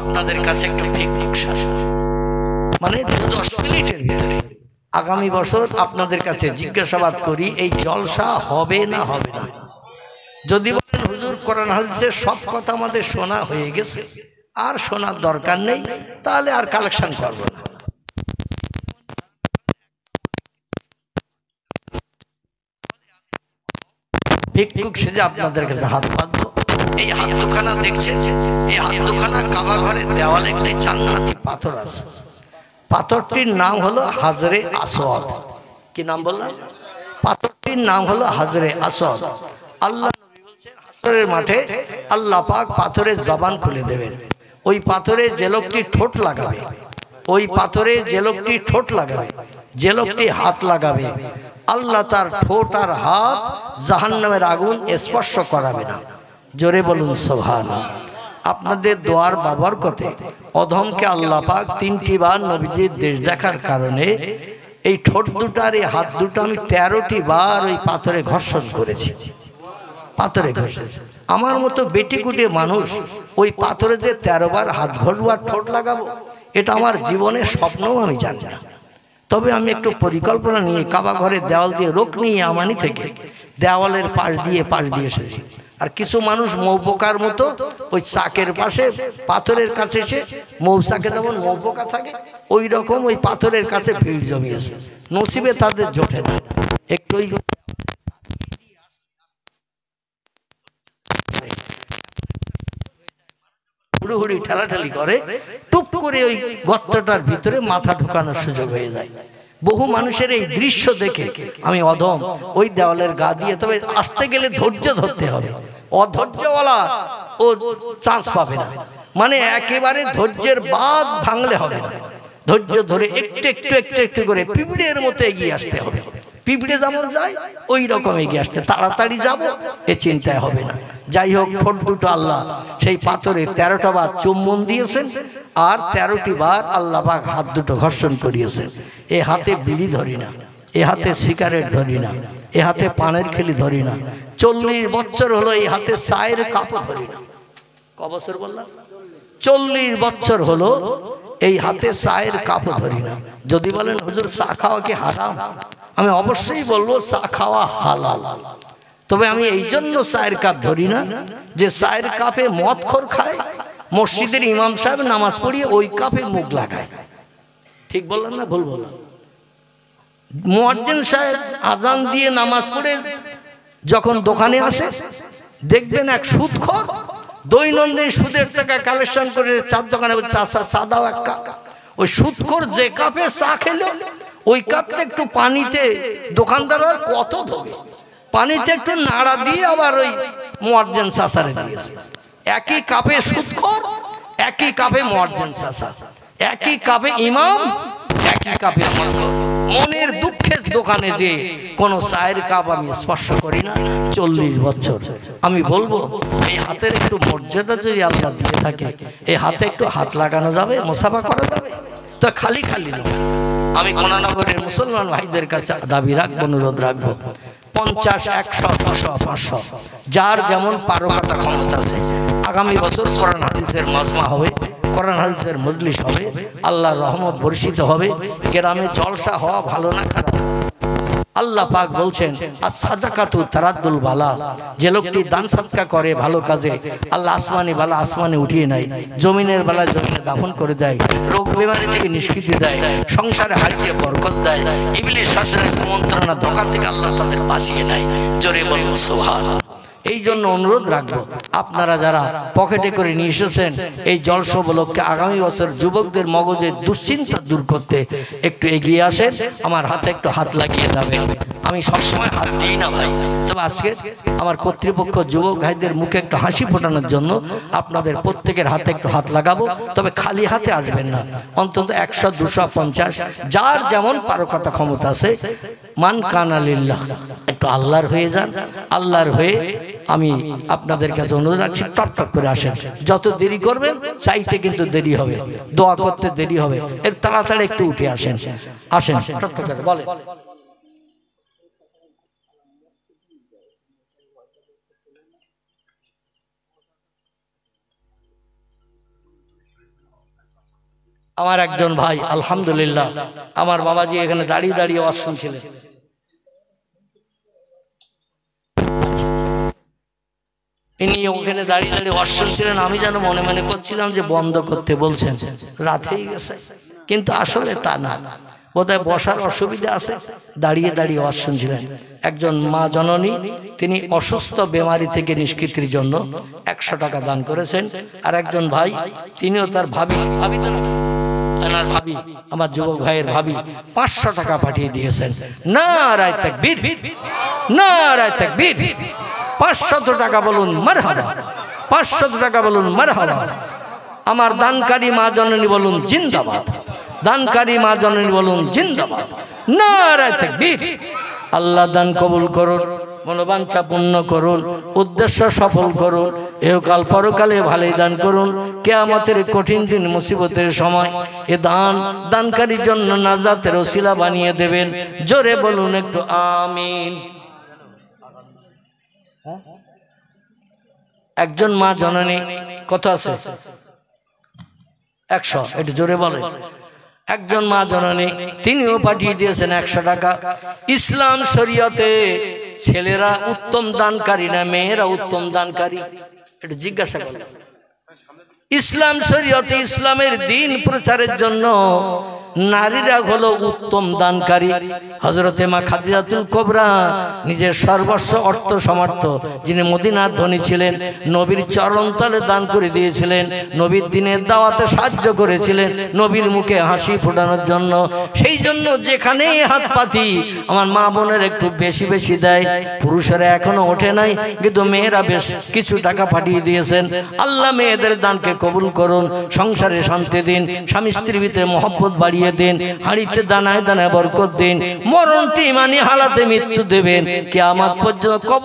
Speaker 1: আপনাদের কাছে একটু ভিক্ষুক সাজব, মানে 10 মিনিটের ভিতরে আগামী বছর আপনাদের কাছে জিজ্ঞাসাবাদ করি এই জলসা হবে না হবে না। যদি বলেন হুজুর কোরআন হাদিসের সব কথা আমাদের শোনা হয়ে গেছে, আর শোনার দরকার নেই, তাহলে আর কালেকশন করব না। ভিক্ষুক সেজে আপনাদের কাছে হাত পাতবো। এই হাত দুখানা দেখছেন, এই হাত দুখানা কাবা ঘরের দেওয়ালে একটি জান্নাতি পাথর আছে, পাথরটির নাম হলো হাজরে আসওয়াদ। কি নাম বললাম? পাথরটির নাম হলো হাজরে আসওয়াদ। আল্লাহ নবী বলেছেন হাসরের মাঠে আল্লাহ পাক পাথরের জবান খুলে দেবেন। ওই পাথরে যে লোকটি ঠোঁট লাগাবে, ওই পাথরে যে লোকটি ঠোঁট লাগাবে, যে লোকটি হাত লাগাবে, আল্লাহ তার ঠোঁট আর হাত জাহান্নামের আগুন স্পর্শ করাবে না। জোরে বলুন সুবহানাল্লাহ। আপনাদের দোয়ার বাবরকতে অধমকে আল্লাহ পাক 3টি বার নবীজির দেশ দেখার কারণে এই ঠোঁট দুটার এই হাত দুটো আমি 13টি বার ওই পাথরে ঘর্ষণ করেছি, পাথরে ঘষে। আমার মতো বেটিকুটে মানুষ ওই পাথরে যে 13 বার হাত ঘষবো আর ঠোঁট লাগাবো, এটা আমার জীবনের স্বপ্নও আমি জানি না। তবে আমি একটু পরিকল্পনা নিয়ে কাবা ঘরের দেওয়াল দিয়ে রোক নিয়ে আমানি থেকে দেওয়ালের পাশ দিয়ে এসেছি। আর কিছু মানুষ মৌপোকার মতো ওই চাকের পাশে পাথরের কাছে এসে মৌচাকে যেমন মৌপোকা থাকে ওই রকম ওই পাথরের কাছে ভিড় জমিয়েছে, নসিবে তাদের জোটে না। একটু ওই হুড়ুহুড়ি ঠেলাঠেলি করে, টুপ করে ওই গর্তটার ভিতরে মাথা ঢোকানোর সুযোগ হয়ে যায়। বহু মানুষের এই দৃশ্য দেখে আমি অধম ওই দেওয়ালের গা দিয়ে, তবে আসতে গেলে ধৈর্য ধরতে হবে, অধৈর্যওয়ালা ও চান্স পাবে না, মানে একেবারে ধৈর্যের বাঁধ ভাঙলে হবে না, ধৈর্য ধরে একটু একটু একটু একটু করে পিঁপড়ের মতো এগিয়ে আসতে হবে। পিঁপড়ে যেমন যায় ওই রকম এগিয়ে আসতে, তাড়াতাড়ি যাব এ চিন্তায় হবে না। যাই হোক, ঠোঁট দুটো আল্লাহ সেই পাথরে 13টা বার চুম্বন দিয়েছেন, আর 13টি বার আল্লাহ পাক হাত দুটো ঘর্ষণ করিয়েছেন। এ হাতে বিড়ি ধরি না, এ হাতে সিগারেট ধরি না, এ হাতে পানের খিলি ধরি না। 40 বছর হলো এই হাতে চায়ের কাপও ধরি না। ক বছর বললাম? 40 বছর হলো এই হাতে চায়ের কাপও ধরি না। যদি বলেন হুজুর চা খাওয়া কি হারাম, আমি অবশ্যই বলবো চা খাওয়া হালাল। তবে আমি এই জন্য চায়ের কাপ ধরি না যে চায়ের কাপে মদখোর খায়, মসজিদের ইমাম সাহেব নামাজ পড়িয়ে ওই কাপে মুখ লাগায়। ঠিক বললাম না ভুল বললাম? মুয়াজ্জিন সাহেব আজান দিয়ে নামাজ পড়ে যখন দোকানে আসে দেখবেন এক সুদখোর দৈনন্দিন সুদের টাকা কালেকশন করে চার দোকানে চা দাও এক কাপ। ওই সুদখোর যে কাপে চা খেলো ওই কাপটা একটু পানিতে দোকানদার কত ধোবে, পানিতে একটু নাড়া দিয়ে আবার ওই মুয়াজ্জিন চাচারে দিয়েছে। একই কাপে সুদখোর, একই কাপে মুয়াজ্জিন চাচা, একই কাপে ইমাম, একই কাপে মদখোর। মনের দুঃখের দোকানে যে কোনো চায়ের কাপ আমি স্পর্শ করি না 40 বছর। আমি বলবো এই হাতের একটু মর্যাদা যদি আল্লাহ দিয়ে থাকে, এই হাতে একটু হাত লাগানো যাবে, মুসাফা করা যাবে, তো খালি খালি নয়। আমি কোনানগরের মুসলমান ভাইদের কাছে দাবি রাখবো, অনুরোধ রাখবো, 50, 100, 200, 500 যার যেমন পারকতা ক্ষমতা আছে, আগামী বছর কোরআন হাদিসের মাজমা হবে, কোরআন হাদিসের মজলিস হবে, আল্লাহর রহমত বর্ষিত হবে। গ্রামে জলসা হওয়া ভালো না খারাপ? আল্লাহ পাক বলছেন as-সাদাকাতু তারাদ্দুল বালা, যে লোকটি দান সদকা করে ভালো কাজে আল্লাহ আসমানি বালা আসমানে উঠিয়ে নেয়, জমিনের বালা জমিনে দাফন করে দেয়, রোগ বিমারি থেকে নিষ্কৃতি দেয়, সংসারে হারিয়ে বরকত দেয়, ইবলিস শয়তানের কুমন্ত্রণা ধোঁকা থেকে আল্লাহ তাদের বাঁচিয়ে নেয়। জোরে বলুন সুবহানাল্লাহ। এই জন্য অনুরোধ রাখবো, আপনারা যারা পকেটে করে নিয়ে এসেছেন এই জলসা উপলক্ষে আগামী বছর যুবকদের মগজের দুশ্চিন্তা দূর করতে একটু এগিয়ে আসেন, আমার হাতে একটু হাত লাগিয়ে যাবেন। আমি সবসময় হাত দিই না ভাই, তবে আজকে আমার কর্তৃপক্ষ যুবক ভাইদের মুখে একটু হাসি ফোটানোর জন্য আপনাদের প্রত্যেকের হাতে একটু হাত লাগাবো। তবে খালি হাতে আসবেন না, অন্তত 100, 250 যার যেমন পারকতা ক্ষমতা আছে। মান কানা লিল্লাহ, একটু আল্লাহর হয়ে যান। আল্লাহর হয়ে আমি আপনাদের কাছে অনুরোধ রাখছি, টপ টপ করে আসেন। যত দেরি করবেন চাইতে কিন্তু দেরি হবে, দোয়া করতে দেরি হবে, এর তাড়াতাড়ি একটু উঠে আসেন। আসেন টপ টপ করে বলেন। আমার একজন ভাই আলহামদুলিল্লাহ, আমার বাবাজি এখানে দাঁড়িয়ে দাঁড়িয়ে ওয়াজ শুনছিলেন। ইনি ওখানে দাঁড়িয়ে দাঁড়িয়ে ওয়াজ শুনছিলেন। আমি যেন মনে মনে করছিলাম যে বন্ধ করতে বলছেন, রাত হয়ে গেছে, কিন্তু আসলে তা না, বোধহয় বসার অসুবিধা আছে, দাঁড়িয়ে দাঁড়িয়ে ওয়াজ শুনছিলেন। একজন মা জননী, তিনি অসুস্থ বেমারি থেকে নিষ্কৃতির জন্য 100 টাকা দান করেছেন। আর একজন ভাই, তিনিও তার ভাবি আমার যুবক ভাইয়ের ভাবি 500 টাকা পাঠিয়ে দিয়েছেন। নারায়ে তাকবীর, নারায়ে তাকবীর। 500 টাকা বলুন মারহাবা, 500 টাকা বলুন মারহাবা। আমার দানকারী মা জননী বলুন জিন্দাবাদ, দানকারী মা জননী বলুন জিন্দাবাদ, নারায়ে তাকবীর। আল্লাহ দান কবুল করুন, মনোবাঞ্ছা পূর্ণ করুন, উদ্দেশ্য সফল করুন, এহকাল পরকালে ভালোই দান করুন। কিয়ামতের কঠিন দিন মুসিবতের সময় এ দান দানকারীর জন্য নাজাতের ওসিলা বানিয়ে দেবেন। জোরে বলুন একটু আমিন। একজন মা জননী কত আছে? 100, একটু জোরে বলেন। একজন মা জননী তিনিও পাঠিয়ে দিয়েছেন 100 টাকা। ইসলাম শরীয়তে ছেলেরা উত্তম দানকারী না মেয়েরা উত্তম দানকারী, একটু জিজ্ঞাসা করলাম। ইসলাম শরীয়তে ইসলামের দ্বীন প্রচারের জন্য নারীরা হলো উত্তম দানকারী। হযরতে মা খাদিজাতুল কুবরা নিজের সর্বস্ব অর্থ সমর্থ, যিনি মদিনার ধনী ছিলেন, নবীর চরণতলে দান করে দিয়েছিলেন, নবীর দিনের দাওয়াতে সাহায্য করেছিলেন, নবীর মুখে হাসি ফোটানোর জন্য। সেই জন্য যেখানেই হাত পাতি আমার মা বোনের একটু বেশি বেশি দেয়। পুরুষেরা এখনো ওঠে নাই, কিন্তু মেয়েরা বেশ কিছু টাকা পাঠিয়ে দিয়েছেন। আল্লাহ মেয়েদের দানকে কবুল করুন, সংসারে শান্তি দিন, স্বামী স্ত্রীর ভিতরে মহব্বত বাড়িয়ে দিন, হাড়িতে দানায় দানায় বরকত দিন, মরণটি ইমানি হালাতে মৃত্যু দেবেন, কিয়ামত পর্যন্ত